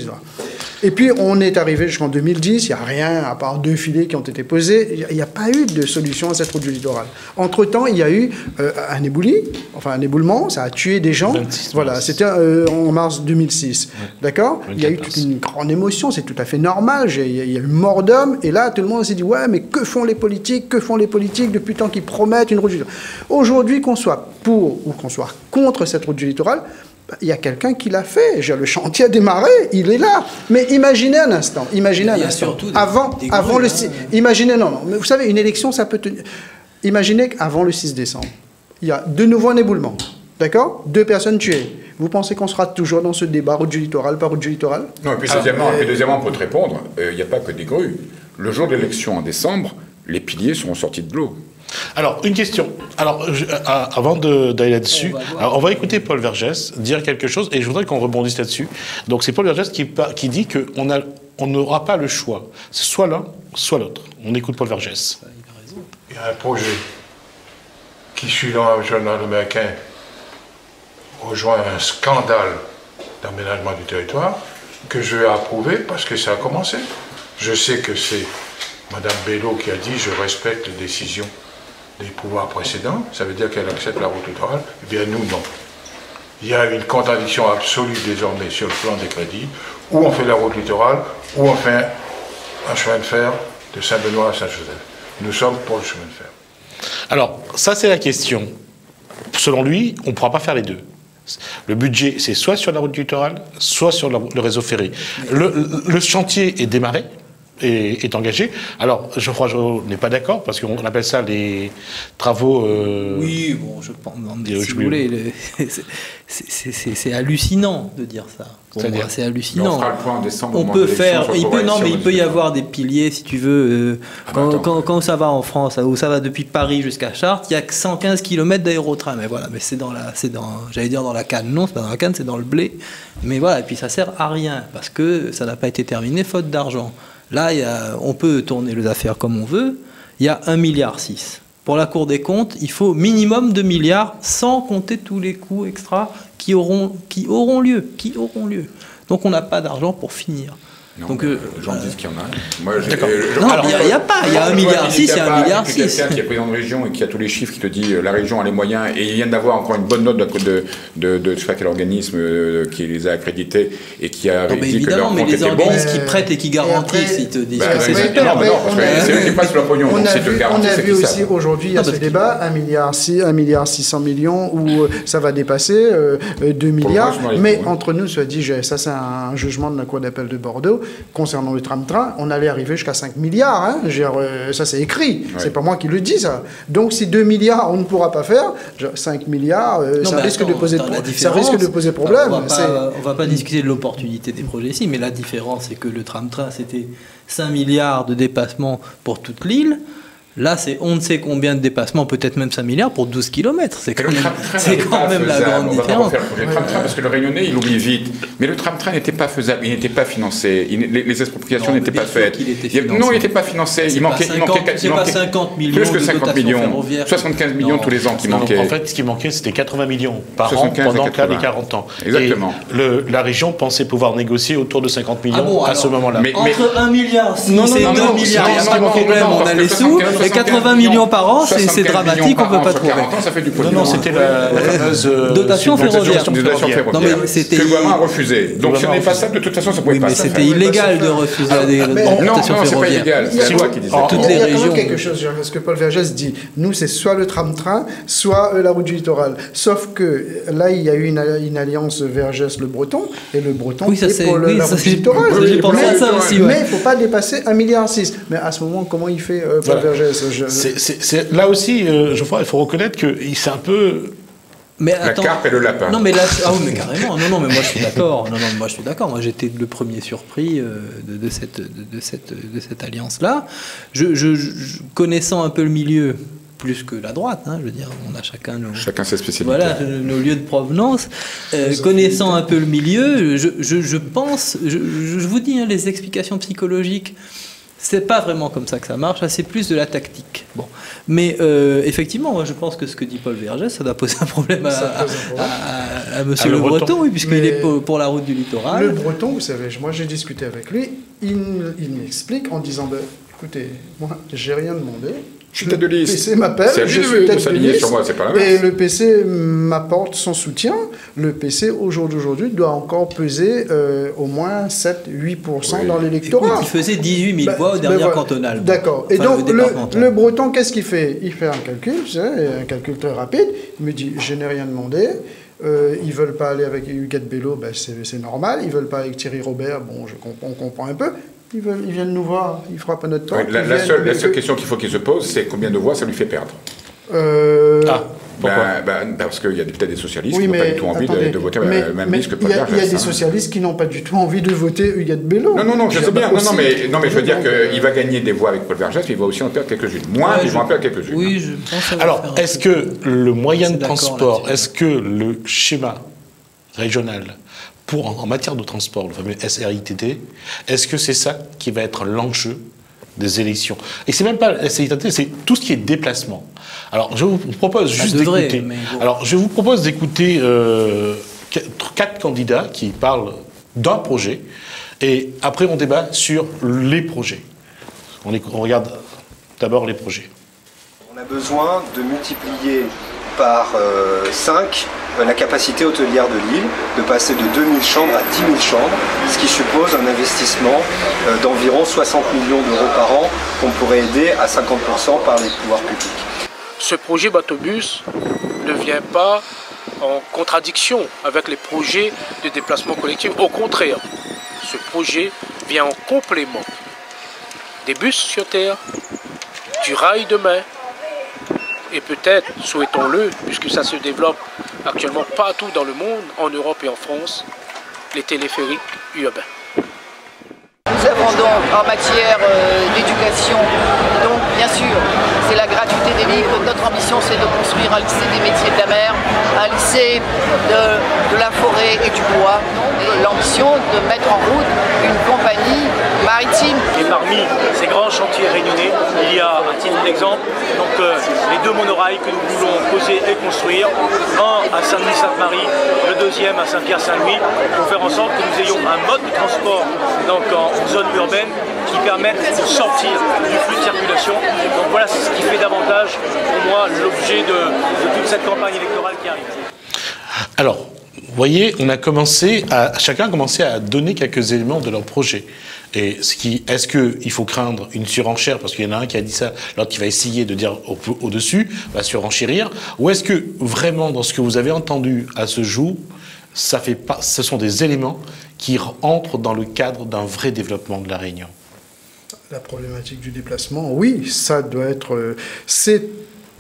Et puis, on est arrivé jusqu'en 2010, il n'y a rien, à part 2 filets qui ont été posés. Il n'y a pas eu de solution à cette route du littoral. Entre-temps, il y a eu un éboulement, ça a tué des gens. C'était en mars 2006, d'accord? Il y a eu toute une grande émotion, c'est tout à fait normal. Il y a eu mort d'homme, et là, tout le monde s'est dit, ouais, mais que font les politiques depuis le temps qu'ils promettent une route du littoral? Aujourd'hui, qu'on soit pour ou qu'on soit contre cette route du littoral, il y a quelqu'un qui l'a fait. Le chantier a démarré, il est là. Mais imaginez un instant. Avant le 6... Imaginez, non. Mais vous savez, une élection, ça peut tenir... Imaginez qu'avant le 6 décembre, il y a de nouveau un éboulement. D'accord? 2 personnes tuées. Vous pensez qu'on sera toujours dans ce débat route du littoral, pas route du littoral? Non, et puis deuxièmement, pour te répondre, il n'y a pas que des grues. Le jour de l'élection en décembre, les piliers seront sortis de l'eau. Alors, une question. Alors, avant d'aller là-dessus, on va écouter Paul Vergès dire quelque chose, et je voudrais qu'on rebondisse là-dessus. Donc, c'est Paul Vergès qui dit qu'on n'aura pas le choix. C'est soit l'un, soit l'autre. On écoute Paul Vergès. Il y a un projet qui, suivant le journal américain, rejoint un scandale d'aménagement du territoire que je vais approuver parce que ça a commencé. Je sais que c'est Mme Bello qui a dit « je respecte les décisions des pouvoirs précédents », ça veut dire qu'elle accepte la route littorale. Eh bien, nous, non. Il y a une contradiction absolue désormais sur le plan des crédits. Ou on fait la route littorale, ou on fait un chemin de fer de Saint-Benoît à Saint-Joseph. Nous sommes pour le chemin de fer. Alors, ça, c'est la question. Selon lui, on ne pourra pas faire les deux. Le budget, c'est soit sur la route littorale, soit sur le réseau ferré. Le chantier est démarré, est engagé. Alors, Geoffroy Georges n'est pas d'accord, parce qu'on appelle ça les travaux... Oui, bon, je pense... Si vous voulez, c'est hallucinant de dire ça. C'est hallucinant. On fera le point en décembre. On peut faire... il peut y avoir des piliers, si tu veux. Quand ça va en France, où ça va depuis Paris jusqu'à Chartres, il y a que 115 km d'aérotram. Mais voilà, mais c'est dans j'allais dire dans la canne. Non, c'est pas dans la canne, c'est dans le blé. Mais voilà, et puis ça sert à rien, parce que ça n'a pas été terminé, faute d'argent. Là, on peut tourner les affaires comme on veut. Il y a 1,6 milliard. Pour la Cour des comptes, il faut minimum 2 milliards, sans compter tous les coûts extra qui auront lieu. Donc on n'a pas d'argent pour finir. Non, donc, j'en dis qu'il y en a. Moi, il n'y a pas. Il y a 1,6 milliard, il y a 1,6 milliard. Quelqu'un qui est président de région et qui a tous les chiffres, qui te dit la région a les moyens, et ils viennent d'avoir encore une bonne note de je ne sais pas quel organisme qui les a accrédités et qui a dit que leur compte était bon. Mais les organismes qui prêtent et qui garantissent, ils te disent que c'est super. Non, c'est eux qui passent leur pognon. On a vu aussi aujourd'hui, il y a ce débat, 1,6 milliard où ça va dépasser 2 milliards. Mais entre nous, ça dit, ça c'est un jugement de la Cour d'appel de Bordeaux. Concernant le tram-train, on allait arriver jusqu'à 5 milliards. Hein. Ça, c'est écrit. Ouais. C'est pas moi qui le dis, ça. Donc, si 2 milliards, on ne pourra pas faire, 5 milliards, ça risque de poser problème. On ne va pas discuter de l'opportunité des projets ici, mais la différence, c'est que le tram-train, c'était 5 milliards de dépassement pour toute l'île. Là, c'est on ne sait combien de dépassements, peut-être même 5 milliards pour 12 km. C'est quand même la grande différence. Le tram-train, parce que le Réunionnais, il oublie vite. Mais le tram-train n'était pas faisable, il n'était pas financé. Les expropriations n'étaient pas faites. Non, il n'était pas financé. Il manquait 50 millions. Plus que 50 millions. 75 millions tous les ans qui manquaient. En fait, ce qui manquait, c'était 80 millions par an pendant les 40 ans. Exactement. Et la région pensait pouvoir négocier autour de 50 millions à ce moment-là. Entre 1 milliard, si c'est 2 milliards, il n'y a pas de problème, on a les sous. Et 80 millions par an, c'est dramatique, on ne peut pas trouver. Ça fait du pognon. Non, c'était la fameuse dotation ferroviaire. Non, mais c'était. Que le gouvernement a refusé. Donc, si on n'est pas ça, de toute façon, ça ne pouvait pas. Mais c'était illégal de refuser la dotation ferroviaire. Non, c'est pas illégal. C'est la loi qui disait. Toutes les régions. Il y a quelque chose, parce que Paul Vergès dit, nous, c'est soit le tram-train, soit la route du littoral. Sauf que là, il y a eu une alliance Vergès-Le Breton, et le Breton est pour la route du littoral. J'ai pensé à ça aussi. Mais il ne faut pas dépasser 1,6 milliard. Mais à ce moment, comment il fait Paul Vergès? Là aussi, Geoffroy, il faut reconnaître que c'est un peu... Mais attends, la carpe et le lapin. Non mais là, mais carrément. Non mais moi je suis d'accord. Moi je suis d'accord. Moi j'étais le premier surpris de cette alliance là. Connaissant un peu le milieu, plus que la droite, je veux dire, on a chacun ses spécialités. Voilà, nos lieux de provenance. Connaissant un peu le milieu, je pense, je vous dis, les explications psychologiques. C'est pas vraiment comme ça que ça marche, c'est plus de la tactique. Bon. Mais effectivement, moi je pense que ce que dit Paul Vergès, ça doit poser un problème à monsieur Le Breton, oui, puisqu'il est pour la route du littoral. Le Breton, vous savez, moi j'ai discuté avec lui, il m'explique en disant, écoutez, moi j'ai rien demandé. Je suis tête de liste. Le PC m'appelle, je suis tête de liste, sur moi, c'est pas la même. Et le PC m'apporte son soutien. Le PC, au jour d'aujourd'hui, doit encore peser au moins 7-8% dans l'électorat. Il faisait 18 000 voix aux dernières cantonales. D'accord. Et donc, le Breton, qu'est-ce qu'il fait? Il fait un calcul, un calcul très rapide. Il me dit, je n'ai rien demandé. Ils veulent pas aller avec Huguette Bello, c'est normal. Ils veulent pas avec Thierry Robert, bon, on comprend un peu. Ils viennent nous voir, ils frappent à notre porte. La seule question qu'il faut qu'il se pose, c'est combien de voix ça lui fait perdre. Pourquoi parce qu'il y a peut-être des socialistes qui n'ont pas du tout envie de voter même liste que Paul Vergès. Il y a des socialistes qui n'ont pas du tout envie de voter Huguette Bello. Non, je sais bien. Non, mais je veux dire qu'il va gagner des voix avec Paul Vergès, mais il va aussi en perdre quelques-unes. Ils vont en perdre quelques-unes. Oui, je pense. Alors, est-ce que le moyen de transport, est-ce que le schéma régional en matière de transport, le fameux SRITT, est-ce que c'est ça qui va être l'enjeu des élections? Et c'est même pas la SRITT, c'est tout ce qui est déplacement. Alors, je vous propose juste d'écouter. Alors, je vous propose d'écouter 4 candidats qui parlent d'un projet, et après on débat sur les projets. On regarde d'abord les projets. On a besoin de multiplier par 5 la capacité hôtelière de l'île, de passer de 2000 chambres à 10 000 chambres, ce qui suppose un investissement d'environ 60 millions d'euros par an qu'on pourrait aider à 50% par les pouvoirs publics. Ce projet bateau-bus ne vient pas en contradiction avec les projets de déplacement collectif. Au contraire, ce projet vient en complément des bus sur terre, du rail de mer, et peut-être, souhaitons-le, puisque ça se développe actuellement partout dans le monde, en Europe et en France, les téléphériques urbains. Nous avons donc en matière d'éducation, donc bien sûr, c'est la gratuité des livres. Notre ambition, c'est de construire un lycée des métiers de la mer, un lycée de la forêt et du bois. L'ambition de mettre en route une compagnie maritime. Et parmi ces grands chantiers réunionnais, il y a, à titre d'exemple, les 2 monorails que nous voulons poser et construire, un à Saint-Denis-Sainte-Marie, le deuxième à Saint-Pierre-Saint-Louis, pour faire en sorte que nous ayons un mode de transport en zone urbaine qui permette de sortir du flux de circulation. Donc voilà, c'est ce qui fait davantage, pour moi, l'objet de toute cette campagne électorale qui arrive. Alors, vous voyez, chacun a commencé à donner quelques éléments de leur projet. Et est-ce qu'il faut craindre une surenchère, parce qu'il y en a un qui a dit ça, l'autre qui va essayer de dire au-dessus, va surenchérir, ou est-ce que vraiment, dans ce que vous avez entendu à ce jour, ce sont des éléments qui entrent dans le cadre d'un vrai développement de la Réunion? La problématique du déplacement, oui, ça doit être... c'est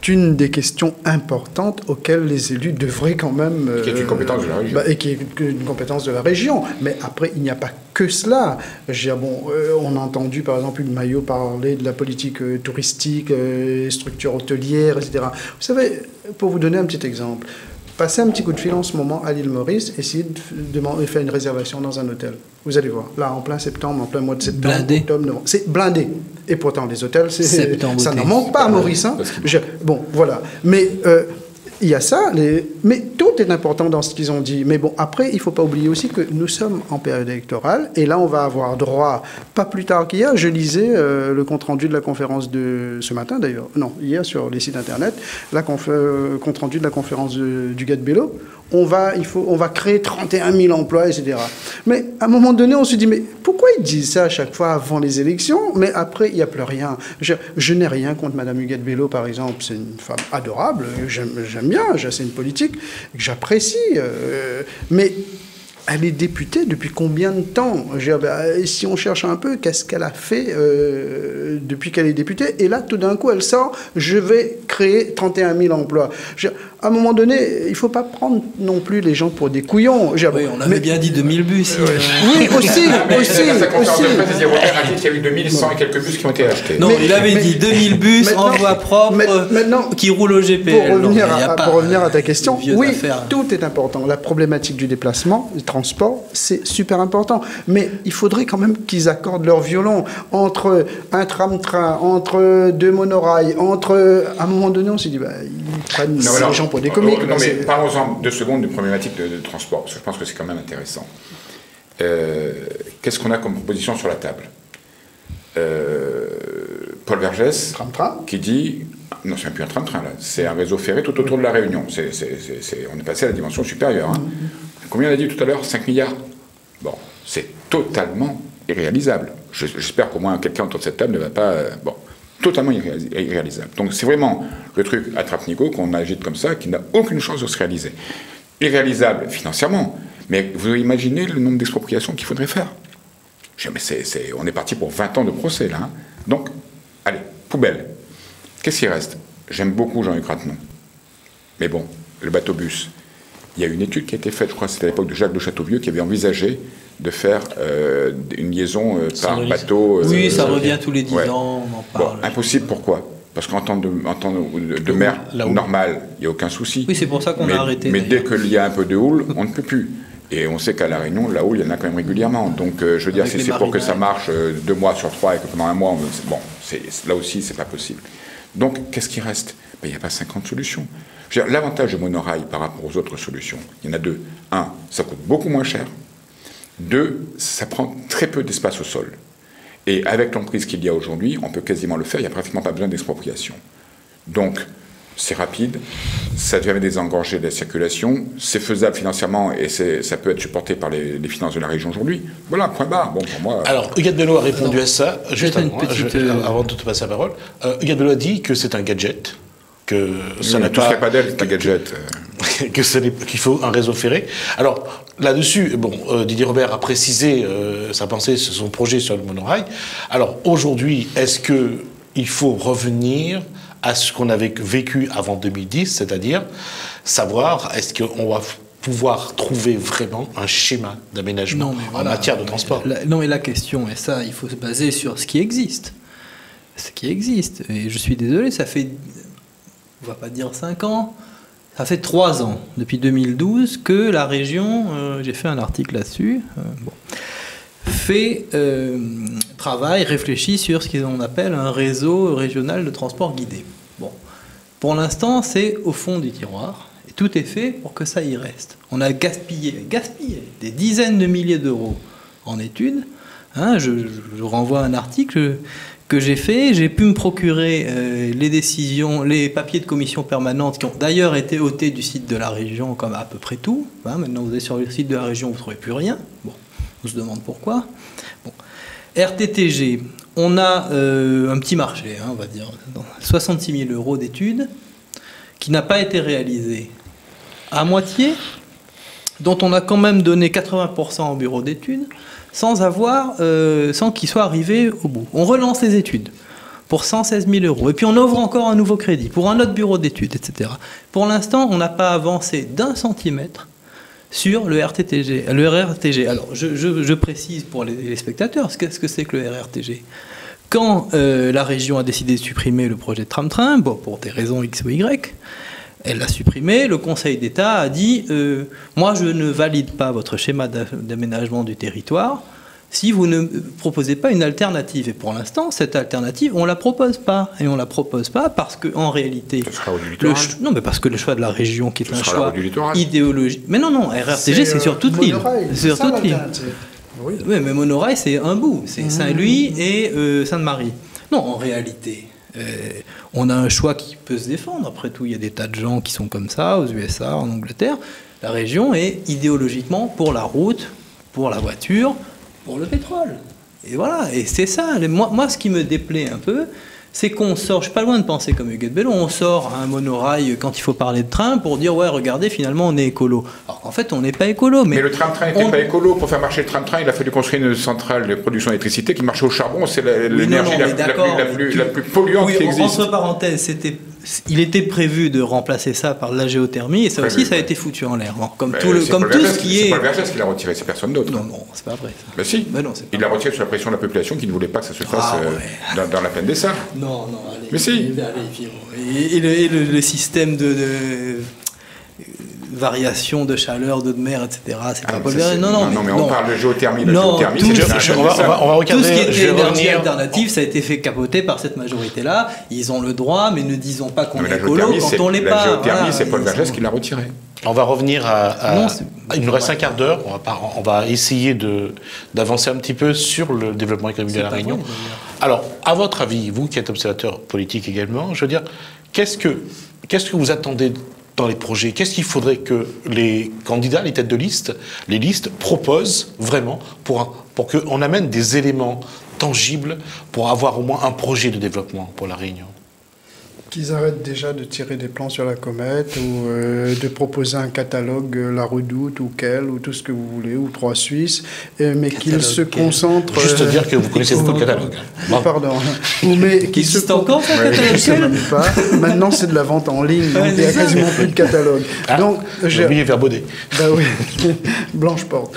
une des questions importantes auxquelles les élus devraient quand même... qui est une compétence de la région. Et qui est une compétence de la région. Mais après, il n'y a pas que cela. On a entendu, par exemple, Hugues Maillot parler de la politique touristique, structure hôtelière, etc. Vous savez, pour vous donner un petit exemple, passez un petit coup de fil en ce moment à l'île Maurice, essayez de faire une réservation dans un hôtel. Vous allez voir, là, en plein septembre, en plein mois de septembre, octobre, novembre, c'est blindé. Et pourtant, les hôtels, ça n'en manque pas à Maurice. Hein. Bon, voilà. Mais il y a ça, mais tout est important dans ce qu'ils ont dit. Mais bon, après, il ne faut pas oublier aussi que nous sommes en période électorale, et là, on va avoir droit, pas plus tard qu'hier, je lisais le compte-rendu de la conférence de ce matin, d'ailleurs, non, hier sur les sites internet, compte-rendu de la conférence du Gad Bello. On va créer 31 000 emplois, etc. Mais à un moment donné, on se dit, mais pourquoi ils disent ça à chaque fois avant les élections, mais après, il n'y a plus rien. Je n'ai rien contre Mme Huguette Bello, par exemple. C'est une femme adorable, j'aime bien, c'est une politique que j'apprécie. Mais elle est députée depuis combien de temps? Si on cherche un peu, qu'est-ce qu'elle a fait depuis qu'elle est députée? Et là, tout d'un coup, elle sort, je vais créer 31 000 emplois. À un moment donné, il ne faut pas prendre non plus les gens pour des couillons. Oui, on avait bien dit 2000 bus. Oui, aussi. Sa conférence de presse, Robert a dit qu'il y a eu 2100 et quelques bus qui ont été achetés. Non, il avait dit 2000 bus en voie propre qui roulent au GPL. Pour revenir à ta question, oui, tout est important. La problématique du déplacement, du transport, c'est super important. Mais il faudrait quand même qu'ils accordent leur violon entre un tram-train, entre deux monorails, à un moment donné, on s'est dit, ils prennent les gens pour des comiques. Non, mais parlons-en 2 secondes d'une problématique de transport, parce que je pense que c'est quand même intéressant. Qu'est-ce qu'on a comme proposition sur la table? Paul Vergès, qui dit... Non, c'est même plus un tram-train, là. C'est un réseau ferré tout autour de la Réunion. On est passé à la dimension supérieure. Hein. Combien on a dit tout à l'heure? 5 milliards. Bon, c'est totalement irréalisable. J'espère qu'au moins quelqu'un autour de cette table ne va pas... totalement irréalisable. Donc c'est vraiment le truc attrape-nigo qu'on agite comme ça, qui n'a aucune chance de se réaliser. Irréalisable financièrement, mais vous imaginez le nombre d'expropriations qu'il faudrait faire. On est parti pour 20 ans de procès, là. Hein. Donc, allez, poubelle. Qu'est-ce qui reste? J'aime beaucoup Jean-Luc Ratenon. Mais bon, le bateau-bus. Il y a une étude qui a été faite, je crois que c'était à l'époque de Jacques de Châteauvieux, qui avait envisagé de faire une liaison par bateau. Oui, ça revient tous les 10 ans, on en parle. Bon, impossible, pourquoi? Parce qu'en temps de mer normale, il n'y a aucun souci. Oui, c'est pour ça qu'on a arrêté. Mais dès qu'il y a un peu de houle, on ne peut plus. Et on sait qu'à La Réunion, la houle, il y en a quand même régulièrement. Donc, je veux dire, si c'est pour que ça marche 2 mois sur 3 et que pendant 1 mois, là aussi, c'est pas possible. Donc, qu'est-ce qui reste? Il n'y a pas 50 solutions. L'avantage du monorail par rapport aux autres solutions, il y en a 2. 1, ça coûte beaucoup moins cher. 2, ça prend très peu d'espace au sol. Et avec l'emprise qu'il y a aujourd'hui, on peut quasiment le faire, il n'y a pratiquement pas besoin d'expropriation. Donc, c'est rapide, ça devient désengorger de la circulation, c'est faisable financièrement et ça peut être supporté par les finances de la région aujourd'hui. Voilà, point barre. Bon, pour moi... Alors, Huguette Bello a répondu à ça, juste avant de te passer la parole. Huguette Bello a dit que c'est un gadget, que ça n'a pas... Tout ce qu'il n'y a pas d'elle, c'est un gadget. Qu'il faut un réseau ferré. Alors, là-dessus, Didier Robert a précisé sa pensée sur son projet sur le monorail. Alors, aujourd'hui, est-ce qu'il faut revenir à ce qu'on avait vécu avant 2010, c'est-à-dire savoir est-ce qu'on va pouvoir trouver vraiment un schéma d'aménagement en matière de transport? Non, mais la question, et ça, il faut se baser sur ce qui existe. Ce qui existe. Et je suis désolé, ça fait, on va pas dire 5 ans, ça fait 3 ans, depuis 2012, que la région, j'ai fait un article là-dessus, réfléchit sur ce qu'on appelle un réseau régional de transport guidé. Bon, pour l'instant, c'est au fond du tiroir, et tout est fait pour que ça y reste. On a gaspillé des dizaines de milliers d'euros en études. Hein, je renvoie un article que j'ai fait. J'ai pu me procurer les papiers de commission permanente qui ont d'ailleurs été ôtés du site de la région, comme à peu près tout. Hein, maintenant, vous êtes sur le site de la région, vous ne trouvez plus rien. Bon, on se demande pourquoi. Bon. RTTG, on a un petit marché, on va dire, 66 000 euros d'études, qui n'a pas été réalisé à moitié, dont on a quand même donné 80% au bureau d'études, sans qu'il soit arrivé au bout. On relance les études. pour 116 000 €. Et puis on ouvre encore un nouveau crédit pour un autre bureau d'études, etc. Pour l'instant, on n'a pas avancé d'1 centimètre sur le RTTG. Le RRTG. Alors, je précise pour les spectateurs ce que c'est que le RRTG. Quand la région a décidé de supprimer le projet de tram-train, bon, pour des raisons X ou Y, elle l'a supprimé, le Conseil d'État a dit moi je ne valide pas votre schéma d'aménagement du territoire si vous ne proposez pas une alternative. Et pour l'instant, cette alternative, on ne la propose pas. Et on ne la propose pas parce qu'en réalité... Non, mais parce que le choix de la région, qui est un choix idéologique... Mais non, RRTG, c'est sur toute l'île. C'est sur toute l'île. Oui, mais monorail, c'est un bout. C'est Saint-Louis et Sainte-Marie. Non, en réalité... on a un choix qui peut se défendre. Après tout, il y a des tas de gens qui sont comme ça, aux USA, en Angleterre. La région est idéologiquement pour la route, pour la voiture, pour le pétrole. Et voilà, et c'est ça. Moi, ce qui me déplaît un peu, c'est qu'on sort, je suis pas loin de penser comme Huguette Bello, on sort un monorail quand il faut parler de train pour dire, ouais, regardez, finalement, on est écolo. Alors qu'en fait, on n'est pas écolo. Mais le train-train n'était pas écolo. Pour faire marcher le train-train, il a fallu construire une centrale de production d'électricité qui marchait au charbon. C'est l'énergie la plus polluante qui existe. Entre parenthèses, il était prévu de remplacer ça par de la géothermie, et ça aussi, ça a été foutu en l'air. Comme tout ce qui est... C'est pas le Vergès qui l'a retiré, c'est personne d'autre. Non, c'est pas vrai. Ben si, il l'a retiré sous la pression de la population qui ne voulait pas que ça se fasse dans la plaine des Sarres. Non, allez. Mais si. Et le système de variation de chaleur, d'eau de mer, etc. C'est pas Paul-Vergès. Non, mais on parle de géothermie. On va regarder. Tout ce qui était énergie alternative, ça a été fait capoter par cette majorité-là. Ils ont le droit, mais ne disons pas qu'on est écolo quand on l'est pas. La géothermie, c'est Paul Vergès qui l'a retiré. On va revenir il nous reste un quart d'heure. On va essayer d'avancer un petit peu sur le développement économique de la Réunion. Alors, à votre avis, vous qui êtes observateur politique également, je veux dire, qu'est-ce que vous attendez dans les projets? Qu'est-ce qu'il faudrait que les candidats, les têtes de liste, les listes proposent vraiment pour qu'on amène des éléments tangibles pour avoir au moins un projet de développement pour la Réunion? Qu'ils arrêtent déjà de tirer des plans sur la comète ou de proposer un catalogue La Redoute ou quel ou tout ce que vous voulez ou Trois Suisses, mais qu'ils se concentrent... Juste dire que vous connaissez beaucoup de catalogues. Pardon. Mais qu'ils se encore ça, catalogue? Je sais même pas. Maintenant, c'est de la vente en ligne, donc il n'y a quasiment plus de catalogue. Donc, j'ai oublié vers Baudet. Ben oui, Blanche Porte.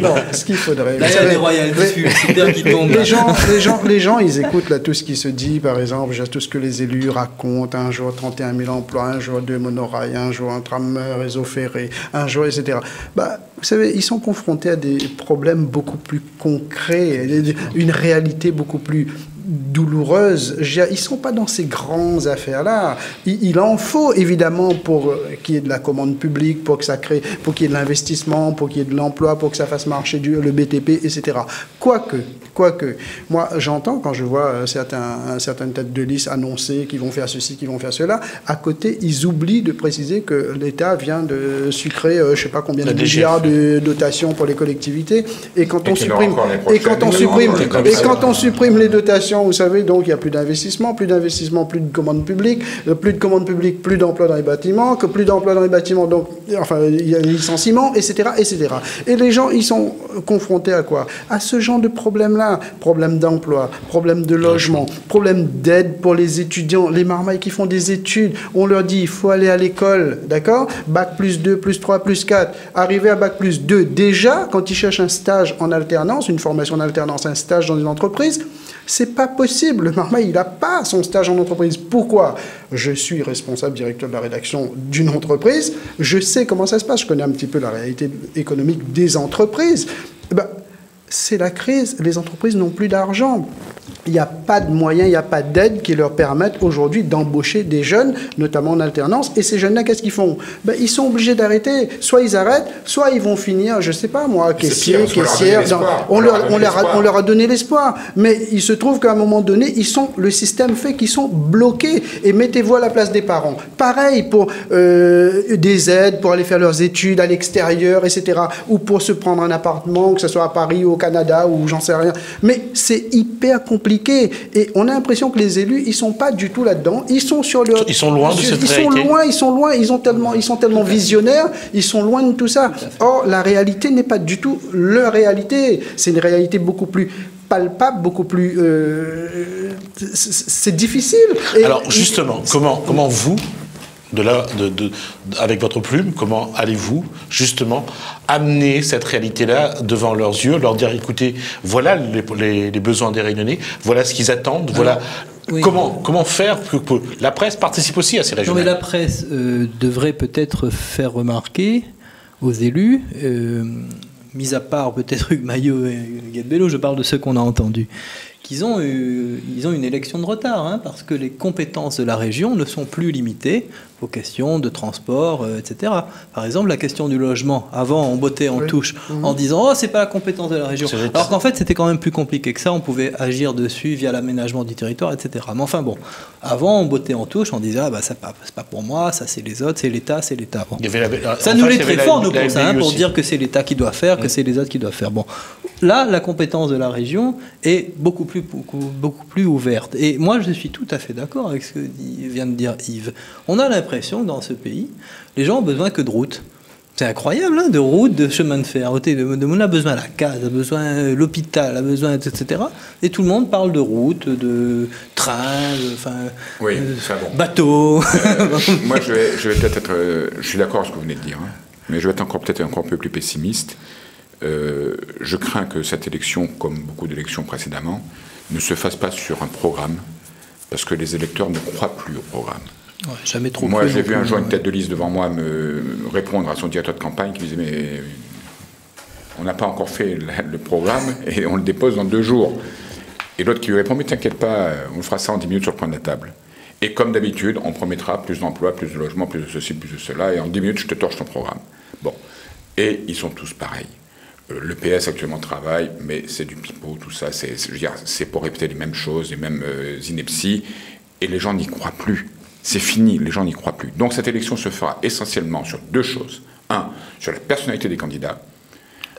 Non, ce qu'il faudrait... Là, il y a des royalties, qui tombent. Les gens, ils écoutent là tout ce qui se dit, par exemple, tout ce que les élus racontent, un jour 31 000 emplois, un jour 2 monorails, un jour un tram réseau ferré, un jour, etc. Vous savez, ils sont confrontés à des problèmes beaucoup plus concrets, une réalité beaucoup plus douloureuse. Ils ne sont pas dans ces grandes affaires-là. Il en faut, évidemment, pour qu'il y ait de la commande publique, pour qu'il y ait de l'investissement, pour qu'il y ait de l'emploi, pour que ça fasse marcher le BTP, etc. Quoique, moi, j'entends quand je vois certaines têtes de liste annoncer qu'ils vont faire ceci, qu'ils vont faire cela, à côté, ils oublient de préciser que l'État vient de sucrer, je ne sais pas combien de milliards de dotations pour les collectivités, et quand on supprime les dotations, vous savez, donc il n'y a plus d'investissement, plus de commande publique, plus d'emplois dans les bâtiments, que plus d'emplois dans les bâtiments, donc, enfin, il y a des licenciements, etc., etc. Et les gens, ils sont confrontés à quoi? À ce genre de problème-là. Problème d'emploi, problème de logement, problème d'aide pour les étudiants, les marmailles qui font des études. On leur dit, il faut aller à l'école, d'accord? Bac plus 2, plus 3, plus 4. Arriver à Bac plus 2, déjà, quand ils cherchent un stage en alternance, une formation en alternance, un stage dans une entreprise, c'est pas possible. Le marmaille, il n'a pas son stage en entreprise. Pourquoi? Je suis responsable directeur de la rédaction d'une entreprise. Je sais comment ça se passe. Je connais un petit peu la réalité économique des entreprises. C'est la crise. Les entreprises n'ont plus d'argent. Il n'y a pas de moyens, il n'y a pas d'aide qui leur permettent aujourd'hui d'embaucher des jeunes, notamment en alternance. Et ces jeunes-là, qu'est-ce qu'ils font? Ils sont obligés d'arrêter. Soit ils arrêtent, soit ils vont finir, je ne sais pas moi, caissière. On leur a donné l'espoir. Mais il se trouve qu'à un moment donné, le système fait qu'ils sont bloqués. Et mettez-vous à la place des parents. Pareil pour des aides pour aller faire leurs études à l'extérieur, etc. Ou pour se prendre un appartement, que ce soit à Paris ou au Canada, ou j'en sais rien. Mais c'est hyper compliqué. Et on a l'impression que les élus, ils sont pas du tout là-dedans. Ils sont sur le... Ils sont loin de cette réalité. Ils sont loin. Ils sont tellement visionnaires. Ils sont loin de tout ça. Or, la réalité n'est pas du tout leur réalité. C'est une réalité beaucoup plus palpable, beaucoup plus... c'est difficile. Alors justement, comment vous, avec votre plume, comment allez-vous justement amener cette réalité-là devant leurs yeux, leur dire, écoutez, voilà les besoins des Réunionnais, voilà ce qu'ils attendent, voilà... Oui. Comment faire pour que la presse participe aussi à ces régionales? Non, mais la presse devrait peut-être faire remarquer aux élus, mis à part peut-être Hugues Maillot et Huguette Bello, je parle de ceux qu'on a entendus, qu'ils ont une élection de retard, hein, parce que les compétences de la région ne sont plus limitées aux questions de transport, etc. Par exemple, la question du logement. Avant, on bottait en touche en disant « Oh, c'est pas la compétence de la région ». Alors qu'en fait, c'était quand même plus compliqué que ça. On pouvait agir dessus via l'aménagement du territoire, etc. Mais enfin bon, avant, on bottait en touche en disant « Ah, bah, c'est pas pour moi, ça c'est les autres, c'est l'État, c'est l'État ». Bon. Ça nous l'est très fort, nous, pour ça, pour dire que c'est l'État qui doit faire, que c'est les autres qui doivent faire. Bon, là, la compétence de la région est beaucoup plus ouverte. Et moi, je suis tout à fait d'accord avec ce que vient de dire Yves. On a l'impression que dans ce pays, les gens ont besoin que de routes. C'est incroyable, hein, de routes, de chemins de fer. On a besoin de la case, a besoin de l'hôpital, a besoin, etc. Et tout le monde parle de routes, de trains, bateaux. Moi, je vais peut-être être... je suis d'accord avec ce que vous venez de dire, hein, mais je vais être peut-être encore un peu plus pessimiste. Je crains que cette élection, comme beaucoup d'élections précédemment, ne se fasse pas sur un programme, parce que les électeurs ne croient plus au programme. Ouais, jamais trop. Moi, j'ai vu un jour une tête de liste devant moi me répondre à son directeur de campagne qui me disait « Mais on n'a pas encore fait le programme et on le dépose dans 2 jours. » Et l'autre qui lui répond « Mais t'inquiète pas, on fera ça en 10 minutes sur le coin de la table. » Et comme d'habitude, on promettra plus d'emplois, plus de logements, plus de ceci, plus de cela, et en 10 minutes, je te torche ton programme. Bon. Et ils sont tous pareils. Le PS actuellement travaille, mais c'est du pipeau, tout ça. C'est pour répéter les mêmes choses, les mêmes inepties, et les gens n'y croient plus. C'est fini, les gens n'y croient plus. Donc cette élection se fera essentiellement sur 2 choses. 1, sur la personnalité des candidats.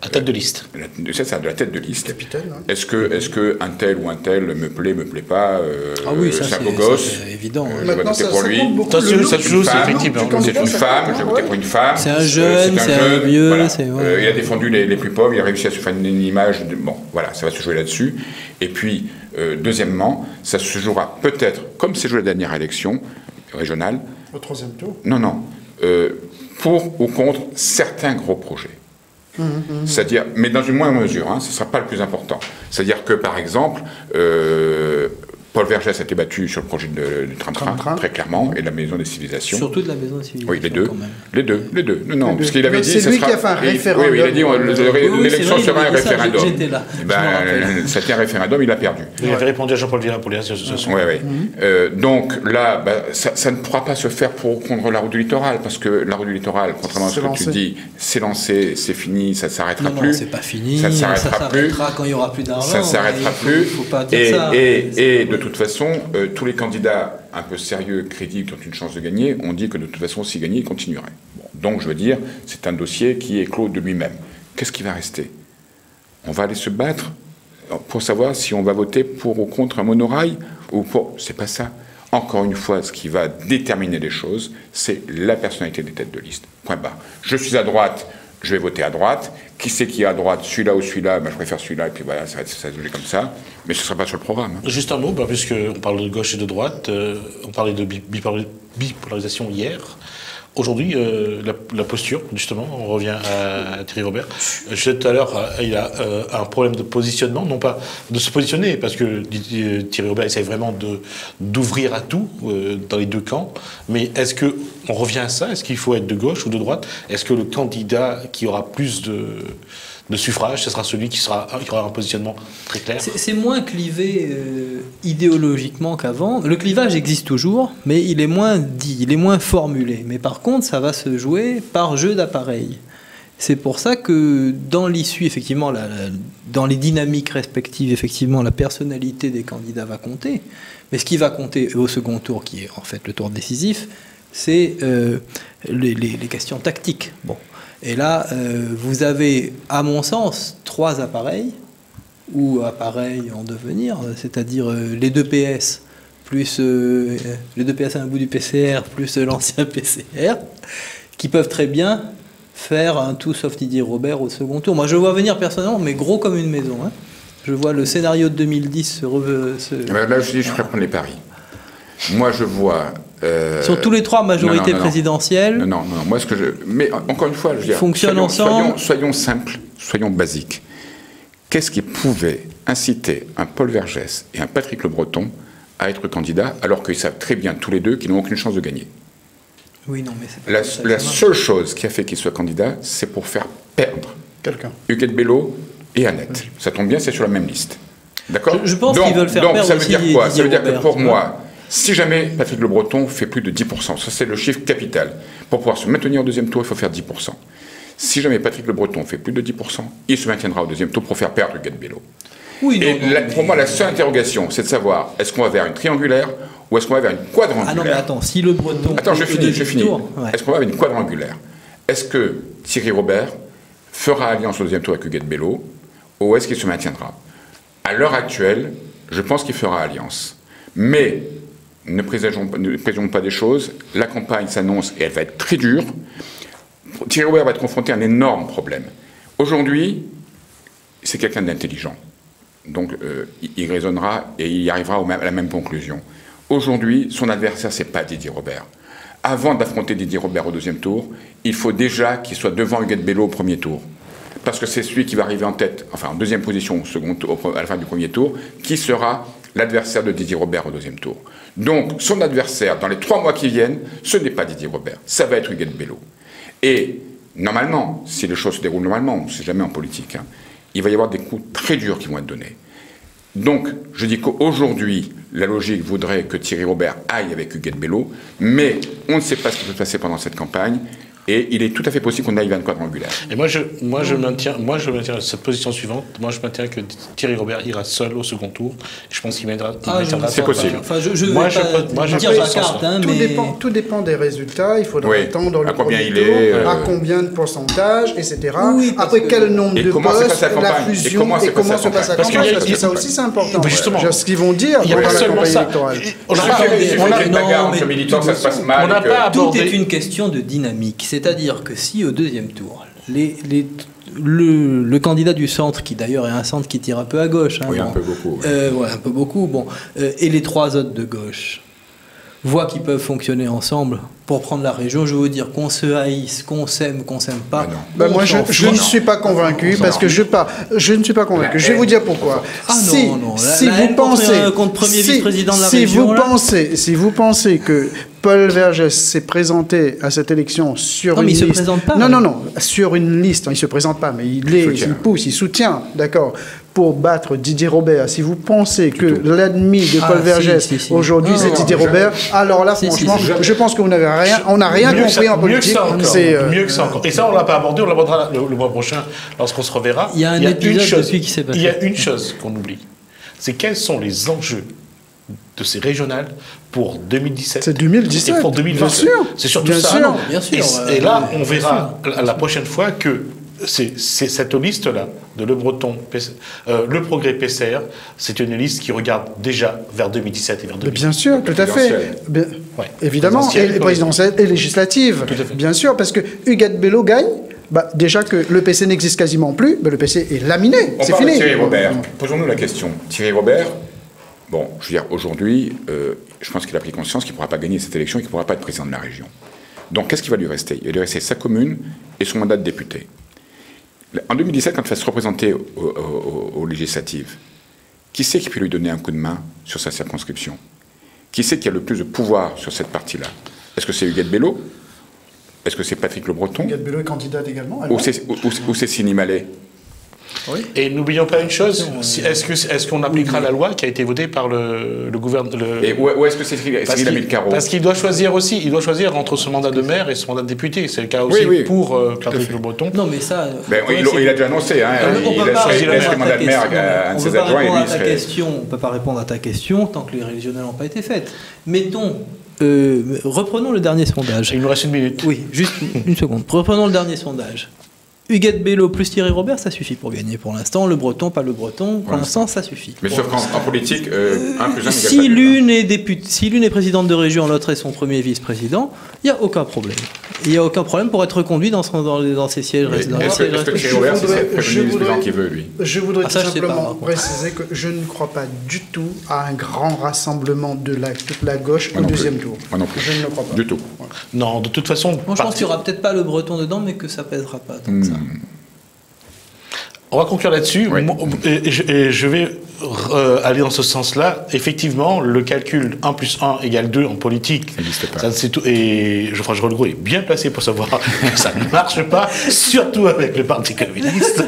La tête de liste. C'est ça, de la tête de liste. Capitaine, hein. Est-ce que un tel ou un tel me plaît pas ah oui, ça c'est un beau gosse. C'est évident. Je vais voter pour lui. Ça joue, c'est effectivement. C'est une femme, je vais voter pour une femme. C'est un jeune, c'est un vieux. Voilà. Il a défendu les plus pauvres, il a réussi à se faire une image. Bon, voilà, ça va se jouer là-dessus. Et puis, deuxièmement, ça se jouera peut-être, comme c'est joué la dernière élection régionale. Au 3e tour. Non. Pour ou contre certains gros projets. C'est-à-dire, mais dans une moindre mesure, hein, ce ne sera pas le plus important. C'est-à-dire que, par exemple, Paul Vergès a été battu sur le projet du tram-train, très clairement, et de la Maison des Civilisations. Surtout de la Maison des Civilisations. Oui, les deux. Non, parce qu'il avait dit... C'est lui qui a fait un référendum. Oui, il a dit l'élection sera un référendum. J'étais là. C'était un référendum, il a perdu. Il avait répondu à Jean-Paul Virat pour les associations. Oui. Donc là, ça ne pourra pas se faire contre la route du littoral, parce que la route du littoral, contrairement à ce que tu dis, c'est lancé, c'est fini, ça ne s'arrêtera plus. Non, c'est pas fini. Ça ne s'arrêtera plus. Quand il n'y aura plus d'argent. Ça ne s'arrêtera plus. Il ne faut pas dire ça. Et de toute façon, tous les candidats un peu sérieux, crédibles, qui ont une chance de gagner, ont dit que de toute façon, s'ils gagnaient, ils continueraient. Bon, donc, je veux dire, c'est un dossier qui est clos de lui-même. Qu'est-ce qui va rester? On va aller se battre pour savoir si on va voter pour ou contre un monorail ou pour... C'est pas ça. Encore une fois, ce qui va déterminer les choses, c'est la personnalité des têtes de liste. Point barre. Je suis à droite, je vais voter à droite. Qui c'est qui est à droite? Celui-là ou celui-là? Je préfère celui-là, et puis voilà, ça va se jouer comme ça. Mais ce ne sera pas sur le programme. Hein. Juste un mot, puisqu'on parle de gauche et de droite, on parlait de bipolarisation hier. Aujourd'hui, la posture, justement, on revient à Thierry Robert. Je disais tout à l'heure, il a un problème de positionnement, non pas de se positionner, parce que Thierry Robert essaie vraiment d'ouvrir à tout dans les 2 camps. Mais est-ce qu'on revient à ça? Est-ce qu'il faut être de gauche ou de droite? Est-ce que le candidat qui aura plus de suffrage, ce sera celui qui aura un positionnement très clair? C'est moins clivé idéologiquement qu'avant. Le clivage existe toujours, mais il est moins dit, il est moins formulé. Mais par contre, ça va se jouer par jeu d'appareil. C'est pour ça que dans l'issue, effectivement, dans les dynamiques respectives, effectivement, la personnalité des candidats va compter. Mais ce qui va compter au second tour, qui est en fait le tour décisif, c'est les questions tactiques. Bon. Et là, vous avez, à mon sens, 3 appareils, ou appareils en devenir, c'est-à-dire les 2 PS, plus les 2 PS à un bout du PCR, plus l'ancien PCR, qui peuvent très bien faire un tout sauf Didier Robert au second tour. Moi, je vois venir personnellement, mais gros comme une maison. Hein. Je vois le scénario de 2010 Là, je dis, je ferai prendre les paris. Moi, je vois... sur tous les 3 majorités présidentielles... Non. Moi, mais encore une fois, je veux dire, fonctionnent ensemble. Soyons simples, soyons basiques. Qu'est-ce qui pouvait inciter un Paul Vergès et un Patrick Le Breton à être candidats, alors qu'ils savent très bien, tous les deux, qu'ils n'ont aucune chance de gagner? Oui, non, mais c'est pas la seule chose qui a fait qu'ils soient candidats, c'est pour faire perdre quelqu'un. Huguette Bello et Annette. Oui. Ça tombe bien, c'est sur la même liste. D'accord? Je pense qu'ils veulent faire perdre ça veut dire quoi? Ça veut dire que pour moi, si jamais Patrick Le Breton fait plus de 10%, ça c'est le chiffre capital, pour pouvoir se maintenir au deuxième tour, il faut faire 10%. Si jamais Patrick Le Breton fait plus de 10%, il se maintiendra au deuxième tour pour faire perdre Huguette Bello. Oui, pour moi, la seule interrogation, c'est de savoir, est-ce qu'on va vers une triangulaire ou est-ce qu'on va vers une quadrangulaire? Ah non, mais attends, si Le Breton... Attends, je finis. Est-ce qu'on va vers une quadrangulaire? Est-ce que Thierry Robert fera alliance au deuxième tour avec Huguette Bello ou est-ce qu'il se maintiendra? À l'heure actuelle, je pense qu'il fera alliance. Mais ne présageons pas des choses. La campagne s'annonce et elle va être très dure. Thierry Robert va être confronté à un énorme problème. Aujourd'hui, c'est quelqu'un d'intelligent. Donc, il raisonnera et il y arrivera à la même conclusion. Aujourd'hui, son adversaire, c'est pas Didier Robert. Avant d'affronter Didier Robert au deuxième tour, il faut déjà qu'il soit devant Huguette Bello au premier tour. Parce que c'est celui qui va arriver en tête, enfin en deuxième position à la fin du premier tour, qui sera l'adversaire de Didier Robert au deuxième tour. Donc, son adversaire, dans les 3 mois qui viennent, ce n'est pas Didier Robert, ça va être Huguette Bello. Et, normalement, si les choses se déroulent normalement, on ne sait jamais en politique, il va y avoir des coups très durs qui vont être donnés. Donc, je dis qu'aujourd'hui, la logique voudrait que Thierry Robert aille avec Huguette Bello, mais on ne sait pas ce qui peut se passer pendant cette campagne, et il est tout à fait possible qu'on aille vers une quadrangulaire. Et moi, je maintiens cette position suivante. Moi, je maintiens que Thierry Robert ira seul au second tour. Je pense qu'il mènera. C'est possible. Enfin, je dire la carte, tout dépend des résultats. Il faudra attendre le premier tour, à combien de pourcentage, etc. Oui, après, quel nombre de postes, la fusion, et comment se passe la campagne. Parce que ça aussi, c'est important. Justement, ce qu'ils vont dire pendant la campagne électorale. Tout est une question de dynamique. C'est-à-dire que si au deuxième tour, le candidat du centre, qui d'ailleurs est un centre qui tire un peu à gauche, un peu beaucoup, un peu beaucoup, et les 3 autres de gauche voient qu'ils peuvent fonctionner ensemble pour prendre la région, je veux dire qu'on se haïsse, qu'on s'aime pas. Moi, je ne suis pas convaincu parce que je ne suis pas convaincu. Je vais vous dire pourquoi. Si vous pensez contre premier vice-président de la région, si vous pensez que Paul Vergès s'est présenté à cette élection sur une liste. Non, mais il se présente pas. Non, sur une liste. Il ne se présente pas, mais il pousse, il soutient, d'accord, pour battre Didier Robert. Si vous pensez que l'ennemi de Paul Vergès aujourd'hui, c'est Didier Robert, alors là, franchement, je pense qu'on n'a rien compris en politique. Mieux que ça encore. Et ça, on ne l'a pas abordé, on l'abordera le mois prochain lorsqu'on se reverra. Il y a un épisode depuis qui s'est passé. Il y a une chose qu'on oublie. C'est quels sont les enjeux de ces régionales pour 2017. C'est 2017. Et pour 2020. C'est surtout ça. Bien sûr. Et là, on verra la prochaine fois que c'est cette liste-là de Le Breton, le Progrès PCR, c'est une liste qui regarde déjà vers 2017 et vers 2020. Bien sûr, tout à fait. Évidemment, et présidentielle et législative. Bien sûr, parce que Huguette Bello gagne. Déjà que le PC n'existe quasiment plus, le PC est laminé, c'est fini. Thierry Robert, posons-nous la question. Thierry Robert, bon, je veux dire, aujourd'hui, je pense qu'il a pris conscience qu'il ne pourra pas gagner cette élection et qu'il ne pourra pas être président de la région. Donc, qu'est-ce qui va lui rester? Il va lui rester sa commune et son mandat de député. En 2017, quand il va se représenter aux législatives, qui c'est qui peut lui donner un coup de main sur sa circonscription? Qui c'est qui a le plus de pouvoir sur cette partie-là? Est-ce que c'est Huguette Bello? Est-ce que c'est Patrick Le Breton? Huguette Bello est candidate également. Ou c'est Sini Mallet? Oui. Et n'oublions pas une chose, est-ce qu'on appliquera la loi qui a été votée par le gouvernement? Ou est-ce que c'est Cyril Hamilton-Carreau? Parce qu'il doit choisir aussi, entre son mandat de maire et son mandat de député. C'est le cas aussi pour Patrick Le Breton. Non, mais ça... il a déjà annoncé, il a choisi le mandat de maire à un de ses adjoints. On ne peut pas répondre à ta question tant que les régionales n'ont pas été faites. Mettons... reprenons le dernier sondage. Il nous reste 1 minute. Oui, juste une seconde. Reprenons le dernier sondage. Huguette Bello plus Thierry Robert, ça suffit pour gagner pour l'instant. Le breton, pas le breton, pour l'instant, ça suffit. Mais sauf qu'en politique, 1 plus 1 si l'une est présidente de région, l'autre est son premier vice-président, il n'y a aucun problème. Il n'y a aucun problème pour être reconduit dans ses sièges. Est-ce que Thierry Robert, c'est le vice-président qui veut, lui? Je voudrais tout simplement préciser que je ne crois pas du tout à un grand rassemblement de toute la gauche au deuxième tour. Moi non plus. Je ne le crois pas. Du tout. Non, de toute façon... Moi, je pense qu'il n'y aura peut-être pas le breton dedans, mais que ça pèsera pas tant que ça. On va conclure là-dessus. Oui. Et je vais aller dans ce sens-là. Effectivement, le calcul 1 plus 1 égale 2 en politique, ça, c'est tout. Et Geoffroy Legault est bien placé pour savoir que ça ne marche pas, surtout avec le Parti communiste.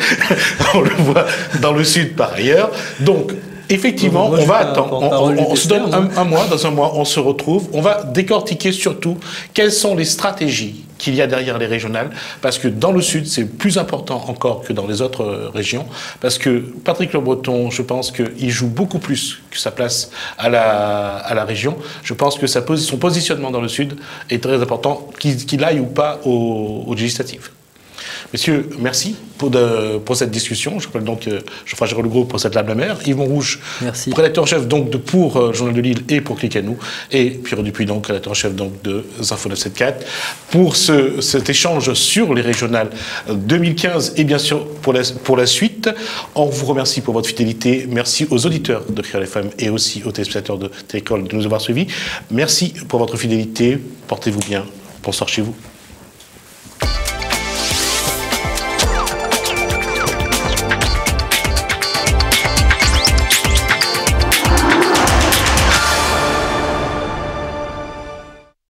On le voit dans le Sud par ailleurs. Donc, effectivement, on va attendre. On se donne un mois. Dans un mois, on se retrouve. On va décortiquer surtout quelles sont les stratégies qu'il y a derrière les régionales. Parce que dans le Sud, c'est plus important encore que dans les autres régions. Parce que Patrick Le Breton, je pense qu'il joue beaucoup plus que sa place à la région. Je pense que son positionnement dans le Sud est très important, qu'il aille ou pas aux législatives. Messieurs, merci pour cette discussion. Je rappelle donc Geoffroy Legault pour cette Lame Mer, Yves Montrouge, rédacteur-chef pour Journal de Lille et pour Click à nous, et Pierre Dupuis, donc rédacteur-chef de Info 974, pour cet échange sur les régionales 2015 et bien sûr pour la suite. On vous remercie pour votre fidélité. Merci aux auditeurs de Créole FM et aussi aux téléspectateurs de Télécole de nous avoir suivis. Merci pour votre fidélité. Portez-vous bien. Bonsoir chez vous.